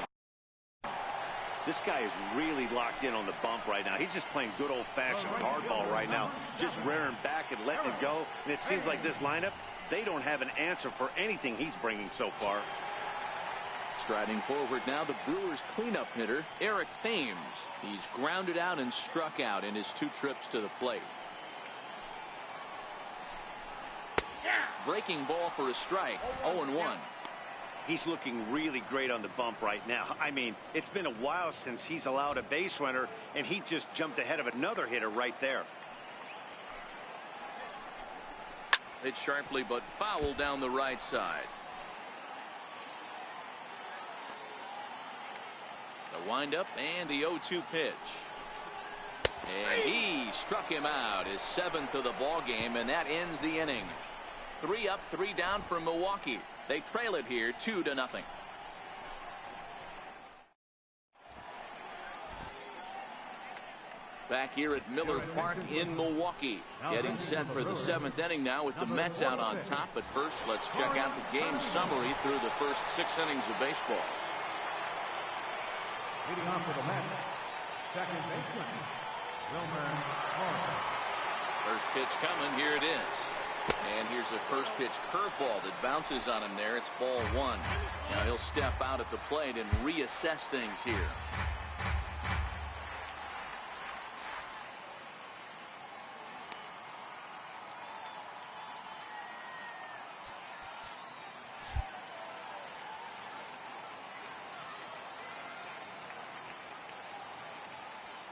This guy is really locked in on the bump right now. He's just playing good old-fashioned hardball right now, just rearing back and letting it go. And it seems like this lineup, they don't have an answer for anything he's bringing so far. Striding forward now, the Brewers cleanup hitter, Eric Thames. He's grounded out and struck out in his 2 trips to the plate. Breaking ball for a strike. 0-1. He's looking really great on the bump right now. I mean, it's been a while since he's allowed a base runner, and he just jumped ahead of another hitter right there. Hit sharply, but foul down the right side. The windup and the 0-2 pitch. And he struck him out, his 7th of the ball game, and that ends the inning. 3 up, 3 down for Milwaukee. They trail it here 2-0. Back here at Miller Park in Milwaukee. Getting set for the 7th inning now with the Mets out on top. But first, let's check out the game summary through the first 6 innings of baseball. Leading off for the Mets, second baseman, Wilmer Flores. First pitch coming. Here it is. And here's a first pitch curveball that bounces on him there. It's ball 1. Now he'll step out at the plate and reassess things here.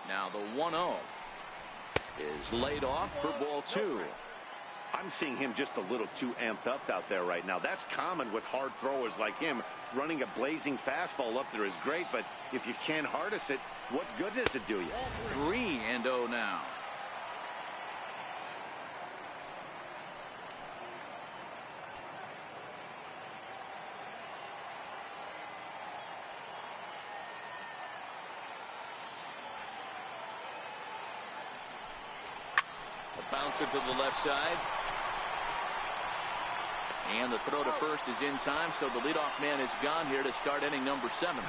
Now the 1-0 is laid off for ball 2. I'm seeing him just a little too amped up out there right now. That's common with hard throwers like him. Running a blazing fastball up there is great, but if you can't harness it, what good does it do you? 3-0 now. Bouncer to the left side. And the throw to first is in time, so the leadoff man is gone here to start inning number 7.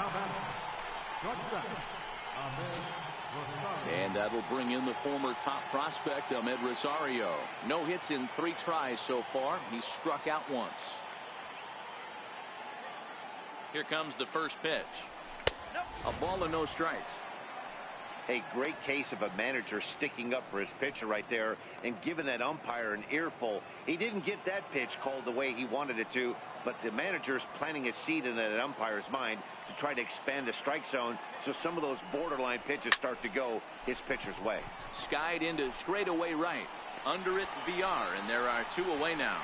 And that'll bring in the former top prospect, Ahmed Rosario. No hits in 3 tries so far. He's struck out once. Here comes the first pitch. A ball and no strikes. A great case of a manager sticking up for his pitcher right there and giving that umpire an earful. He didn't get that pitch called the way he wanted it to, but the manager's planting a seed in that umpire's mind to try to expand the strike zone so some of those borderline pitches start to go his pitcher's way. Skied into straightaway right. Under it, VR, and there are 2 away now.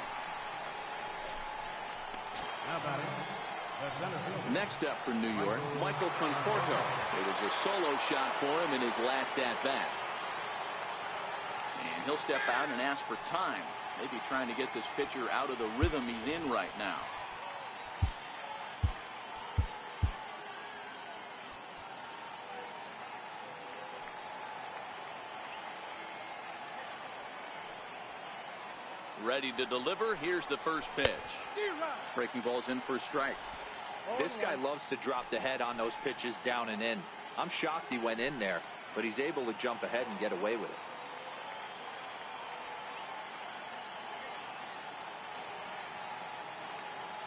Next up for New York, Michael Conforto. It was a solo shot for him in his last at-bat. And he'll step out and ask for time. Maybe trying to get this pitcher out of the rhythm he's in right now. Ready to deliver. Here's the first pitch. Breaking ball's in for a strike. This guy loves to drop the head on those pitches down and in. I'm shocked he went in there, but he's able to jump ahead and get away with it.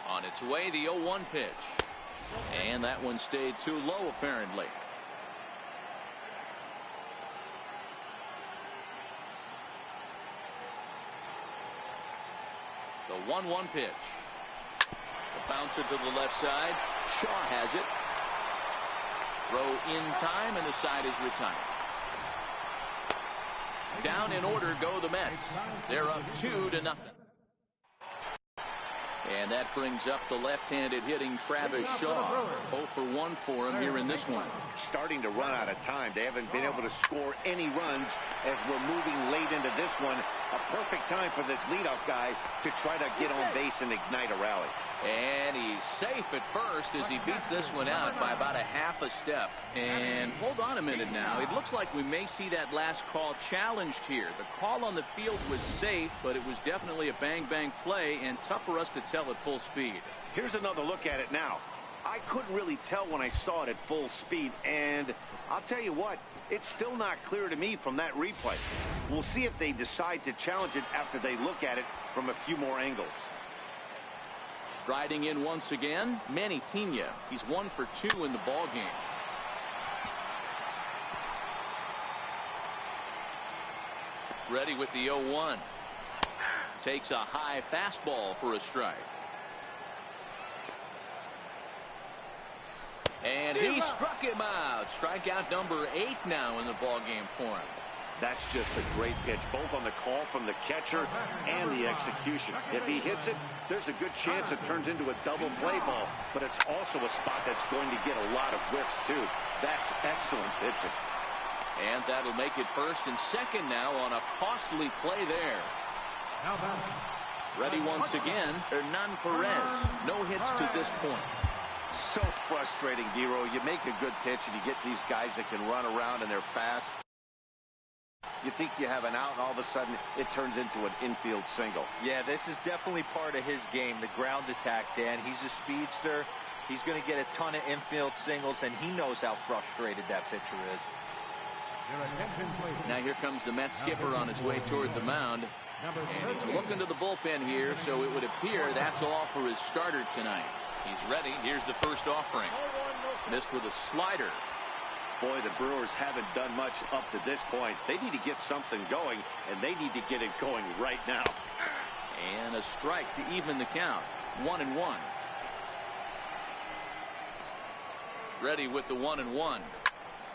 On its way, the 0-1 pitch. And that one stayed too low, apparently. The 1-1 pitch. The bouncer to the left side. Shaw has it. Throw in time, and the side is retired. Down in order go the Mets. They're up 2-0. And that brings up the left-handed hitting Travis Shaw. 0 for 1 for him here in this one. Starting to run out of time. They haven't been able to score any runs as we're moving late into this one. A perfect time for this leadoff guy to try to get on base and ignite a rally. And he's safe at first as he beats this one out by about a half a step. And hold on a minute now. It looks like we may see that last call challenged here. The call on the field was safe, but it was definitely a bang-bang play and tough for us to tell at full speed. Here's another look at it now. I couldn't really tell when I saw it at full speed, and I'll tell you what, it's still not clear to me from that replay. We'll see if they decide to challenge it after they look at it from a few more angles. Striding in once again, Manny Pena. He's 1 for 2 in the ball game. Ready with the 0-1. Takes a high fastball for a strike. And he struck him out. Strikeout number 8 now in the ball game for him. That's just a great pitch, both on the call from the catcher and the execution. If he hits it, there's a good chance it turns into a double play ball, but it's also a spot that's going to get a lot of whiffs, too. That's excellent pitching. And that'll make it first and second now on a costly play there. Ready once again, Hernan Perez. No hits to this point. So frustrating, Giro. You make a good pitch and you get these guys that can run around and they're fast. You think you have an out, and all of a sudden it turns into an infield single. Yeah, this is definitely part of his game, the ground attack, Dan. He's a speedster. He's going to get a ton of infield singles, and he knows how frustrated that pitcher is. Now here comes the Mets skipper on his way toward the mound. And he's looking to the bullpen here, so it would appear that's all for his starter tonight. He's ready. Here's the first offering. Missed with a slider. Boy, the Brewers haven't done much up to this point. They need to get something going, and they need to get it going right now. And a strike to even the count. 1-1. Ready with the 1-1.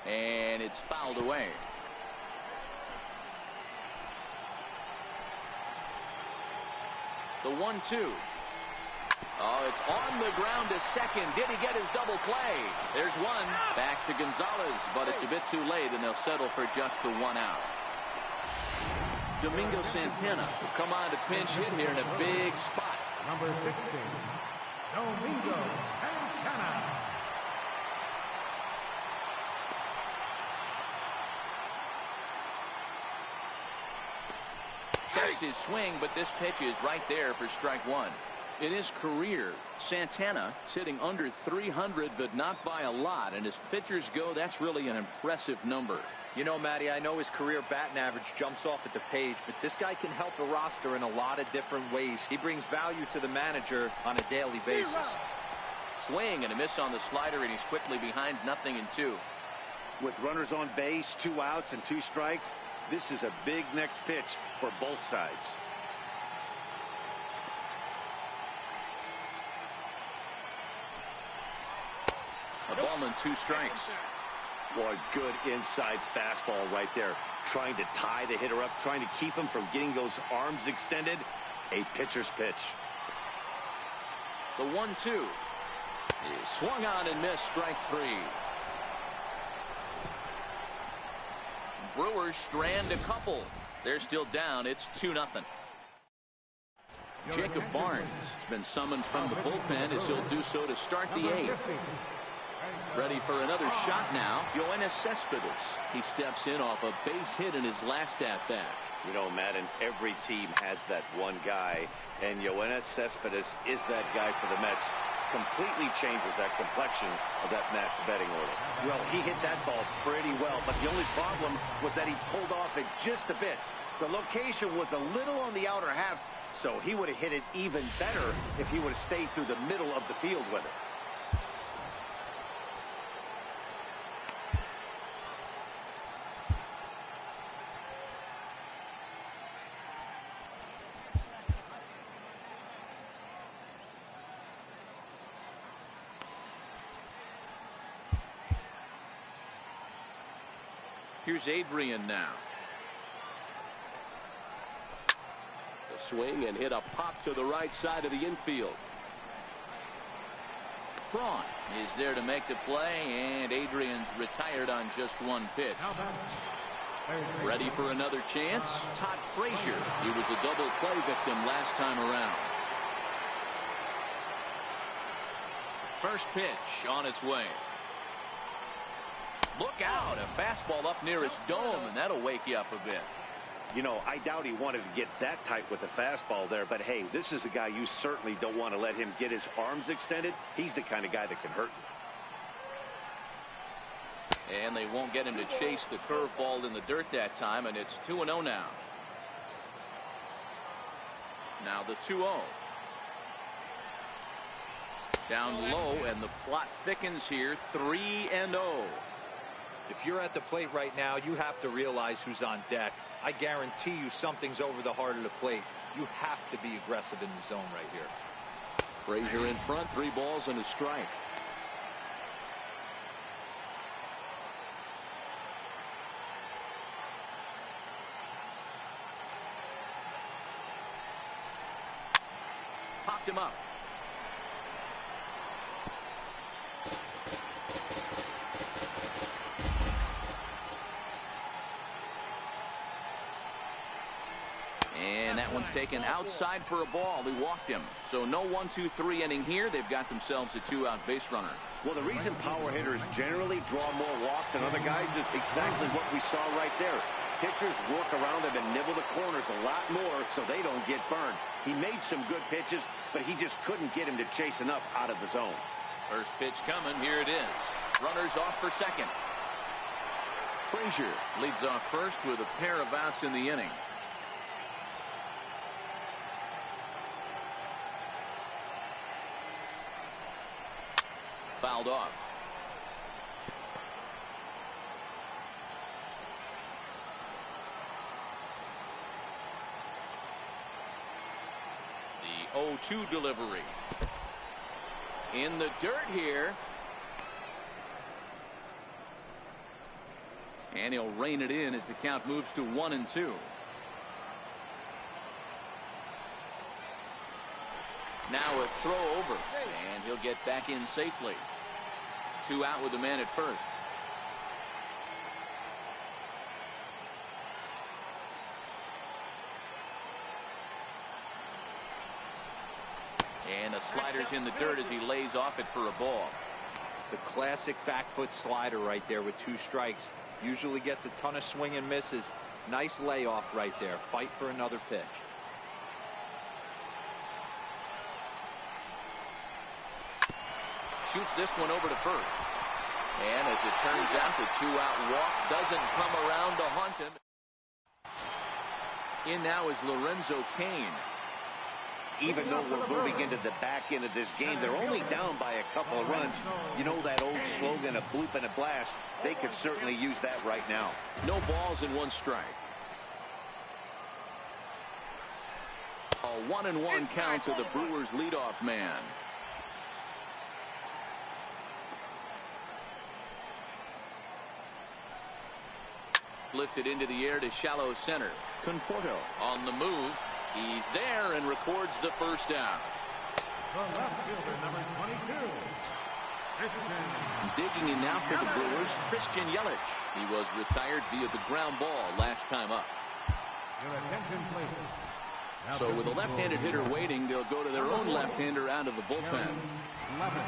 And it's fouled away. The 1-2. Oh, it's on the ground to second. Did he get his double play? There's one. Back to Gonzalez, but it's a bit too late, and they'll settle for just the 1 out. Domingo Santana will come on to pinch hit here in a big spot. Number 16, Domingo Santana. Takes his swing, but this pitch is right there for strike one. In his career, Santana sitting under 300, but not by a lot. And as pitchers go, that's really an impressive number. You know, Matty, I know his career batting average jumps off at the page, but this guy can help the roster in a lot of different ways. He brings value to the manager on a daily basis. Swing and a miss on the slider, and he's quickly behind 0-2. With runners on base, 2 outs and 2 strikes, this is a big next pitch for both sides. A ball and 2 strikes. Boy, good inside fastball right there. Trying to tie the hitter up, trying to keep him from getting those arms extended. A pitcher's pitch. The 1-2 is swung on and missed. Strike 3. Brewers strand a couple. They're still down. It's 2-0. Jacob Barnes has been summoned from the bullpen as he'll do so to start the 8th. Ready for another shot now. Yoenis Cespedes. He steps in off a base hit in his last at-bat. You know, Madden, every team has that one guy, and Yoenis Cespedes is that guy for the Mets. Completely changes that complexion of that Mets betting order. Well, he hit that ball pretty well, but the only problem was that he pulled off it just a bit. The location was a little on the outer half, so he would have hit it even better if he would have stayed through the middle of the field with it. Here's Adrian now. The swing and hit a pop to the right side of the infield. Braun is there to make the play, and Adrian's retired on just 1 pitch. Ready for another chance? Todd Frazier. He was a double play victim last time around. First pitch on its way. Look out, a fastball up near his dome, and that'll wake you up a bit. You know, I doubt he wanted to get that tight with the fastball there, but hey, this is a guy you certainly don't want to let him get his arms extended. He's the kind of guy that can hurt you. And they won't get him to chase the curveball in the dirt that time, and it's 2-0 now. Now the 2-0. Down low, and the plot thickens here, 3-0. If you're at the plate right now, you have to realize who's on deck. I guarantee you something's over the heart of the plate. You have to be aggressive in the zone right here. Frazier in front, 3 balls and a strike. Popped him up. And that one's taken outside for a ball. He walked him. So no 1-2-3 inning here. They've got themselves a 2-out base runner. Well, the reason power hitters generally draw more walks than other guys is exactly what we saw right there. Pitchers work around them and nibble the corners a lot more so they don't get burned. He made some good pitches, but he just couldn't get him to chase enough out of the zone. First pitch coming. Here it is. Runners off for second. Frazier leads off first with a pair of outs in the inning. Fouled off. The 0-2 delivery. In the dirt here. And he'll rein it in as the count moves to 1-2. Now a throw over, and he'll get back in safely. 2 out with the man at first. And the slider's in the dirt as he lays off it for a ball. The classic back foot slider right there with 2 strikes. Usually gets a ton of swing and misses. Nice layoff right there. Fight for another pitch. Shoots this one over to first. And as it turns out, the two-out walk doesn't come around to haunt him. In now is Lorenzo Cain. Even though we're moving into the back end of this game, they're only down by a couple of runs. You know that old slogan, a bloop and a blast? They could certainly use that right now. No balls and one strike. A 1-1 count to the Brewers leadoff man. Lifted into the air to shallow center. Conforto on the move. He's there and records the first out. The left fielder, number 22. Digging in now for the Brewers, Christian Yelich. He was retired via the ground ball last time up. Your attention, please. So with a left-handed hitter waiting, they'll go to their own left-hander out of the bullpen. 11.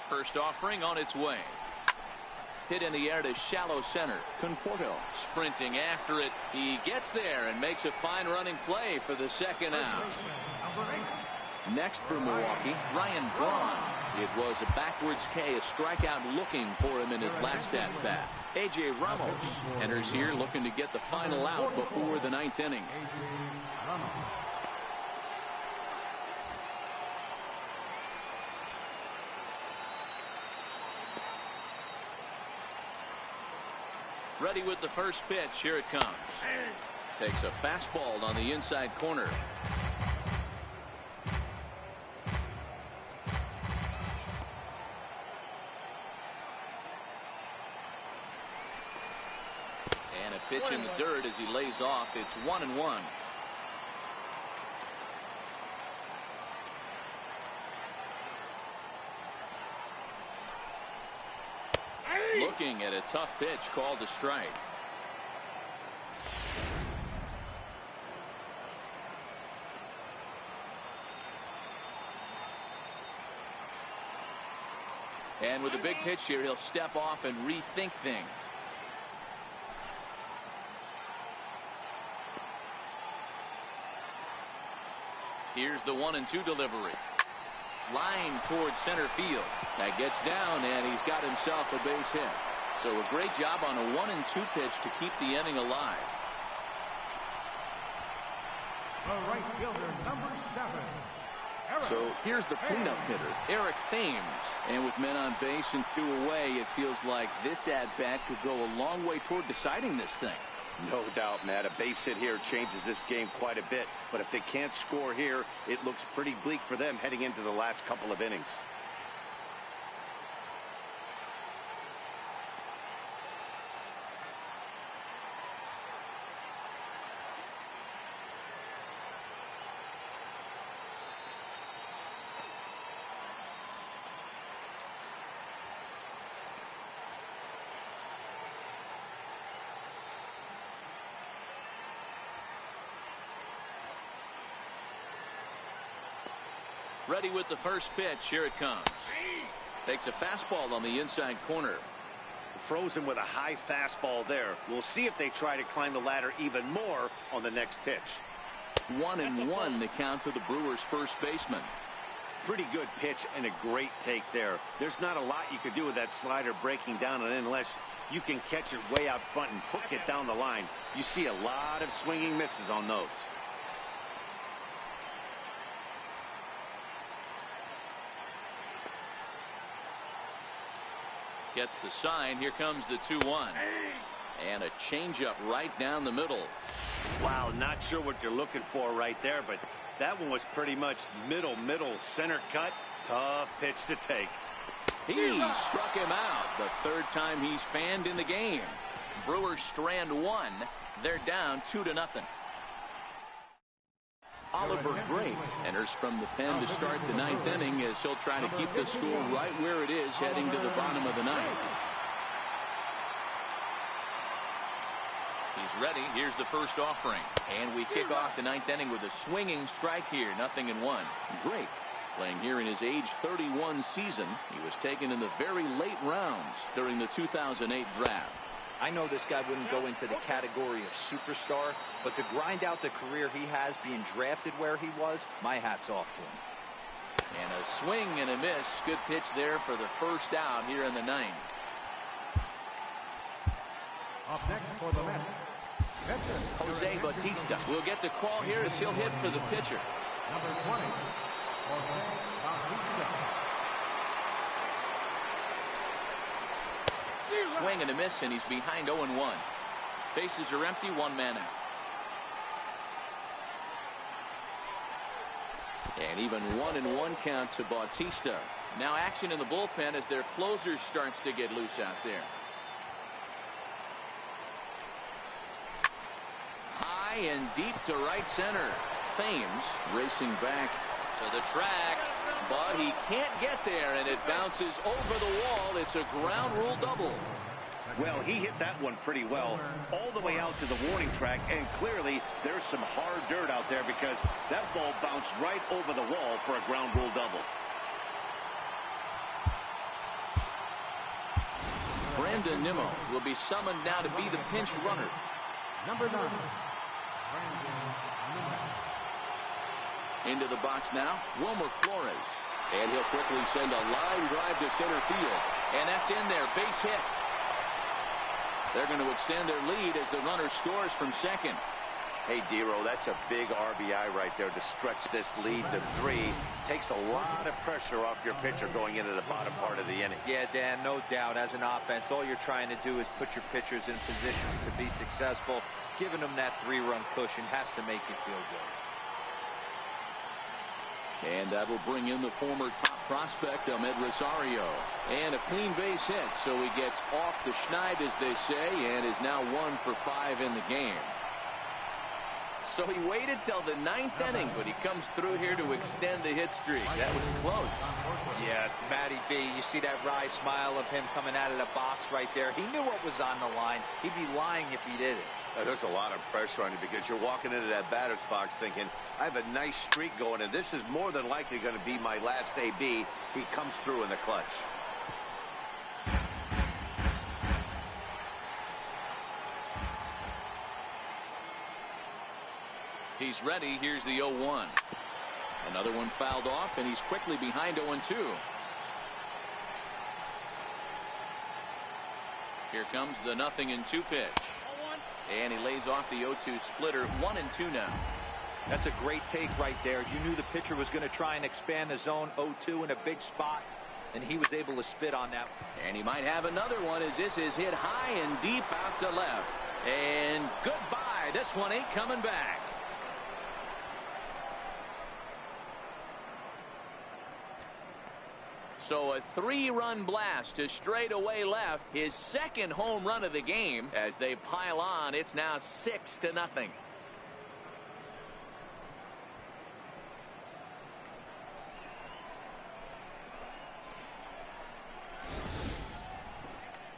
First offering on its way. Hit in the air to shallow center. Conforto sprinting after it. He gets there and makes a fine running play for the second out. Next for Milwaukee, Ryan Braun. It was a backwards K, a strikeout looking for him in his last at-bat. A.J. Ramos enters here looking to get the final out before the ninth inning. Ready with the first pitch. Here it comes. Takes a fastball on the inside corner. And a pitch in the dirt as he lays off. It's 1-1. Looking at a tough pitch called a strike. And with a big pitch here, he'll step off and rethink things. Here's the 1-2 delivery. Line towards center field. That gets down, and he's got himself a base hit. So a great job on a 1-2 pitch to keep the inning alive. The right fielder, number 7. So here's the cleanup hitter, Eric Thames. And with men on base and 2 away, it feels like this at-bat could go a long way toward deciding this thing. No doubt, Matt. A base hit here changes this game quite a bit. But if they can't score here, it looks pretty bleak for them heading into the last couple of innings. Ready with the first pitch. Here it comes. Takes a fastball on the inside corner. Frozen with a high fastball there. We'll see if they try to climb the ladder even more on the next pitch. 1-1 the count to the Brewers' first baseman. Pretty good pitch and a great take there. There's not a lot you could do with that slider breaking down and in unless you can catch it way out front and hook it down the line. You see a lot of swinging misses on those. Gets the sign. Here comes the 2-1. And a changeup right down the middle. Wow, not sure what you're looking for right there, but that one was pretty much middle center cut. Tough pitch to take. He struck him out. The third time he's fanned in the game. Brewers strand 1. They're down 2-0. Oliver Drake enters from the pen to start the ninth inning as he'll try to keep the score right where it is heading to the bottom of the ninth. He's ready. Here's the first offering. And we kick off the ninth inning with a swinging strike here. 0-1. Drake, playing here in his age 31 season. He was taken in the very late rounds during the 2008 draft. I know this guy wouldn't go into the category of superstar, but to grind out the career he has being drafted where he was, my hat's off to him. And a swing and a miss. Good pitch there for the first out here in the ninth. Up next for the Mets, Jose Bautista will get the call here as he'll hit for the pitcher. number 20, Jose Bautista. Swing and a miss, and he's behind 0-1. Bases are empty, one man out. And even 1-1 count to Bautista. Now action in the bullpen as their closer starts to get loose out there. High and deep to right center. Thames racing back to the track, but he can't get there, and it bounces over the wall. It's a ground rule double. Well, he hit that one pretty well all the way out to the warning track, and clearly there's some hard dirt out there because that ball bounced right over the wall for a ground rule double. Brandon Nimmo will be summoned now to be the pinch runner. Number 9, Brandon Nimmo. Into the box now, Wilmer Flores. And he'll quickly send a line drive to center field. And that's in there, base hit. They're going to extend their lead as the runner scores from second. Hey, Dero, that's a big RBI right there to stretch this lead to 3. Takes a lot of pressure off your pitcher going into the bottom part of the inning. Yeah, Dan, no doubt. As an offense, all you're trying to do is put your pitchers in positions to be successful. Giving them that 3-run cushion has to make you feel good. And that'll bring in the former top prospect, Ahmed Rosario. And a clean base hit, so he gets off the schneid, as they say, and is now 1 for 5 in the game. So he waited till the 9th inning, but he comes through here to extend the hit streak. That was close. Yeah, Matty B, you see that wry smile of him coming out of the box right there. He knew what was on the line. He'd be lying if he didn't. There's a lot of pressure on you because you're walking into that batter's box thinking, I have a nice streak going, and this is more than likely going to be my last AB. He comes through in the clutch. He's ready. Here's the 0-1. Another one fouled off, and he's quickly behind 0-2. Here comes the 0-2 pitch. And he lays off the 0-2 splitter. 1-2 now. That's a great take right there. You knew the pitcher was going to try and expand the zone. 0-2 in a big spot, and he was able to spit on that. And he might have another one as this is hit high and deep out to left. And goodbye. This one ain't coming back. So a 3-run blast to straightaway left, his second home run of the game. As they pile on, it's now 6-0.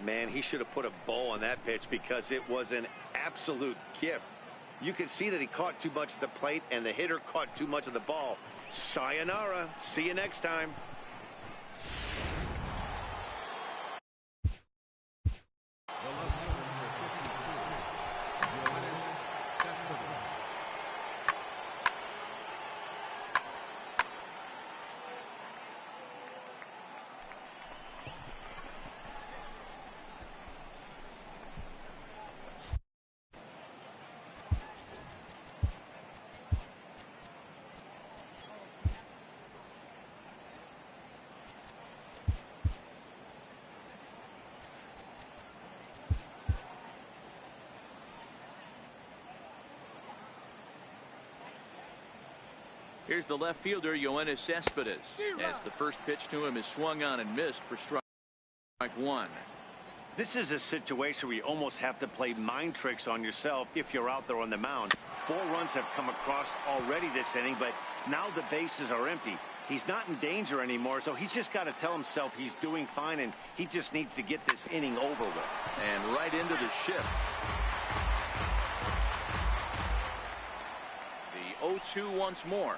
Man, he should have put a bow on that pitch because it was an absolute gift. You can see that he caught too much of the plate and the hitter caught too much of the ball. Sayonara. See you next time. Here's the left fielder, Yoenis Cespedes, as the first pitch to him is swung on and missed for strike 1. This is a situation where you almost have to play mind tricks on yourself if you're out there on the mound. 4 runs have come across already this inning, but now the bases are empty. He's not in danger anymore, so he's just got to tell himself he's doing fine, and he just needs to get this inning over with. And right into the shift. 0-2 once more.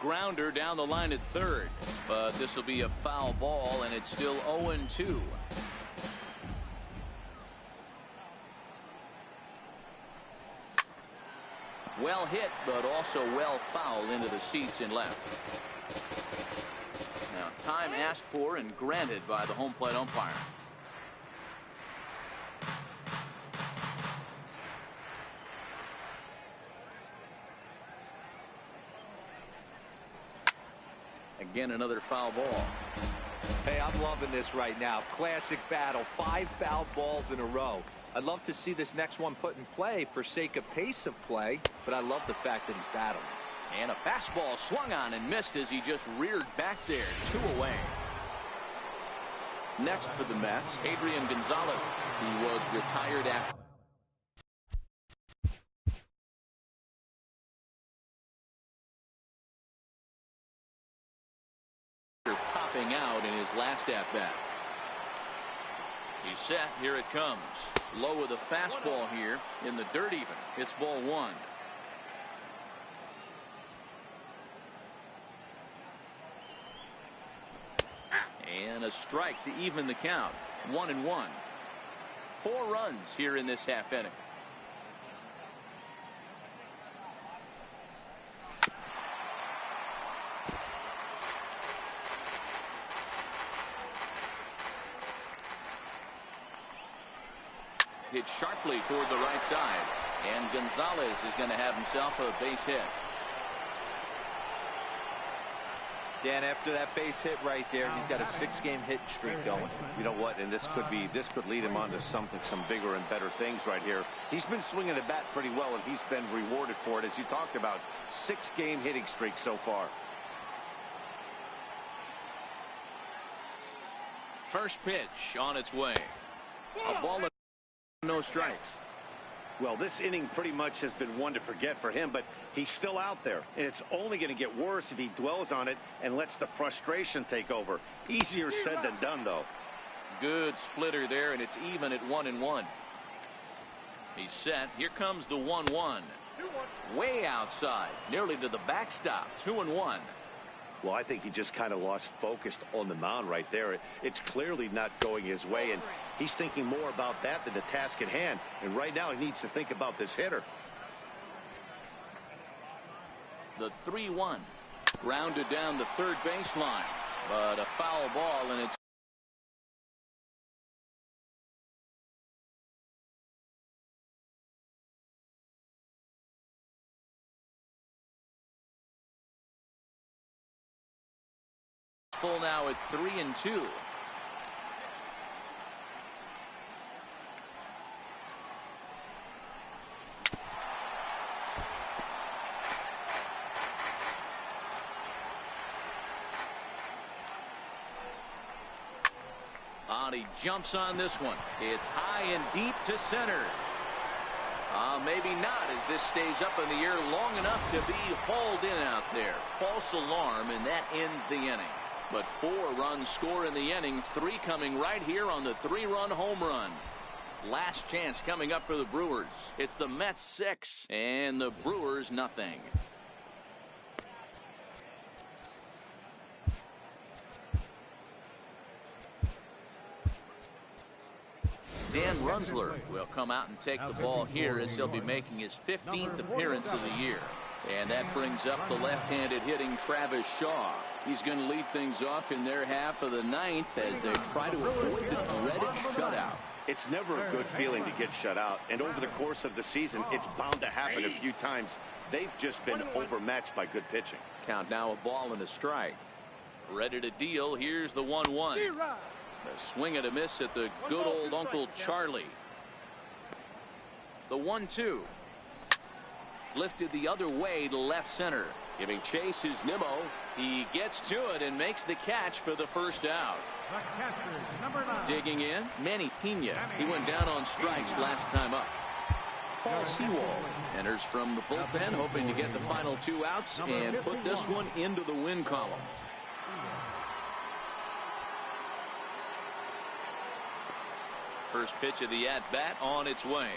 Grounder down the line at third, but this will be a foul ball, and it's still 0-2. Well hit, but also well fouled into the seats in left. Now, time asked for and granted by the home plate umpire. Again, another foul ball. Hey, I'm loving this right now. Classic battle. 5 foul balls in a row. I'd love to see this next one put in play for sake of pace of play, but I love the fact that he's battling. And a fastball swung on and missed as he just reared back there. 2 away. Next for the Mets, Adrian Gonzalez. He was retired after popping out in his last at-bat. He's set. Here it comes. Low with the fastball here in the dirt even. It's ball 1. And a strike to even the count. 1-1. 4 runs here in this half inning. Hit sharply toward the right side, and Gonzalez is going to have himself a base hit. Dan, after that base hit right there, he's got a 6-game hit streak going. You know what? And this could lead him on to some bigger and better things right here. He's been swinging the bat pretty well, and he's been rewarded for it, as you talked about. 6-game hitting streak so far. First pitch on its way. A ball and no strikes. Well, this inning pretty much has been one to forget for him, but he's still out there, and it's only going to get worse if he dwells on it and lets the frustration take over. Easier said than done, though. Good splitter there, and it's even at 1-1. He's set. Here comes the 1-1. Way outside, nearly to the backstop. 2-1. Well, I think he just kind of lost focus on the mound right there. It's clearly not going his way, and he's thinking more about that than the task at hand. And right now, he needs to think about this hitter. The 3-1. Grounded down the third baseline, but a foul ball, and it's full now at 3-2. He jumps on this one. It's high and deep to center. Maybe not, as this stays up in the air long enough to be hauled in out there. False alarm, and that ends the inning. But 4 runs score in the inning, 3 coming right here on the 3-run home run. Last chance coming up for the Brewers. It's the Mets 6 and the Brewers nothing. Dan Runzler will come out and take the ball here, as he'll be making his 15th appearance of the year. And that brings up the left-handed hitting Travis Shaw. He's going to lead things off in their half of the 9th as they try to avoid the dreaded shutout. It's never a good feeling to get shut out, and over the course of the season, it's bound to happen a few times. They've just been overmatched by good pitching. Count now, a ball and a strike. Ready to deal. Here's the 1-1. A swing and a miss at the good old Uncle Charlie. The 1-2. Lifted the other way to left center. Giving chase is Nimmo. He gets to it and makes the catch for the first out. Digging in, Manny Pena. He went down on strikes last time up. Paul Sewald enters from the bullpen, hoping to get the final 2 outs and put this one into the win column. First pitch of the at-bat on its way.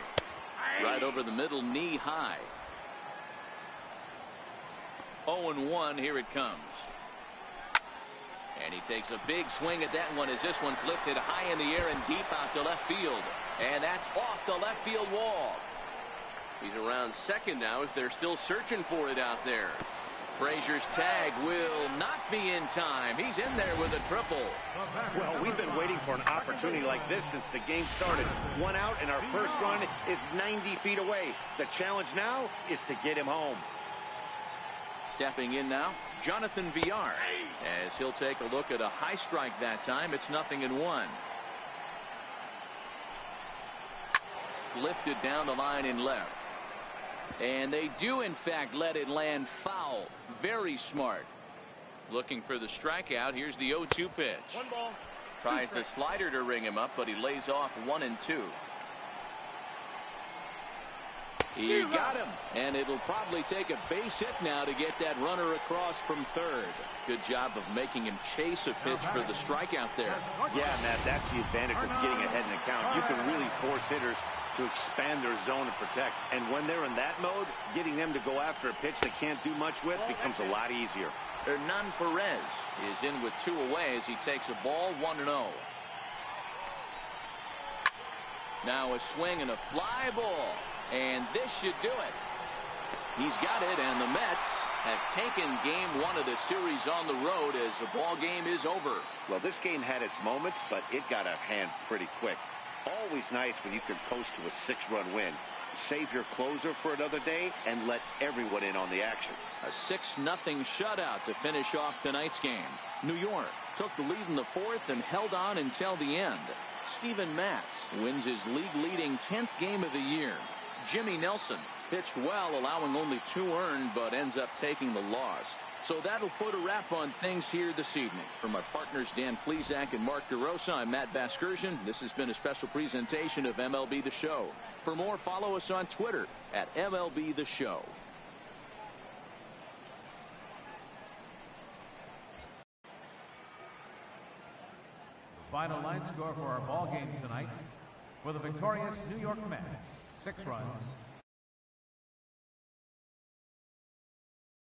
Right over the middle, knee high. 0-1. Here it comes. And he takes a big swing at that one as this one's lifted high in the air and deep out to left field. And that's off the left field wall. He's around second now as they're still searching for it out there. Frazier's tag will not be in time. He's in there with a triple. Well, we've been waiting for an opportunity like this since the game started. 1 out, and our first run is 90 feet away. The challenge now is to get him home. Stepping in now, Jonathan Villar, as he'll take a look at a high strike that time. It's 0-1. Lifted down the line in left. And they do, in fact, let it land foul. Very smart. Looking for the strikeout. Here's the 0-2 pitch. 1 ball. Tries the slider to ring him up, but he lays off 1-2. He got him, and it'll probably take a base hit now to get that runner across from third. Good job of making him chase a pitch for the strikeout there. Yeah, Matt, that's the advantage of getting ahead in the count. You can really force hitters to expand their zone and protect. And when they're in that mode, getting them to go after a pitch they can't do much with becomes a lot easier. Hernan Perez is in with 2 away as he takes a ball 1-0. Now a swing and a fly ball. And this should do it. He's got it, and the Mets have taken game 1 of the series on the road as the ball game is over. Well, this game had its moments, but it got out of hand pretty quick. Always nice when you can coast to a 6-run win. Save your closer for another day and let everyone in on the action. A 6-0 shutout to finish off tonight's game. New York took the lead in the 4th and held on until the end. Steven Matz wins his league-leading 10th game of the year. Jimmy Nelson pitched well, allowing only 2 earned, but ends up taking the loss. So that'll put a wrap on things here this evening. For my partners Dan Plesac and Mark DeRosa, I'm Matt Vasgersian. This has been a special presentation of MLB The Show. For more, follow us on Twitter at MLB The Show. The final line score for our ball game tonight. For the victorious New York Mets, 6 runs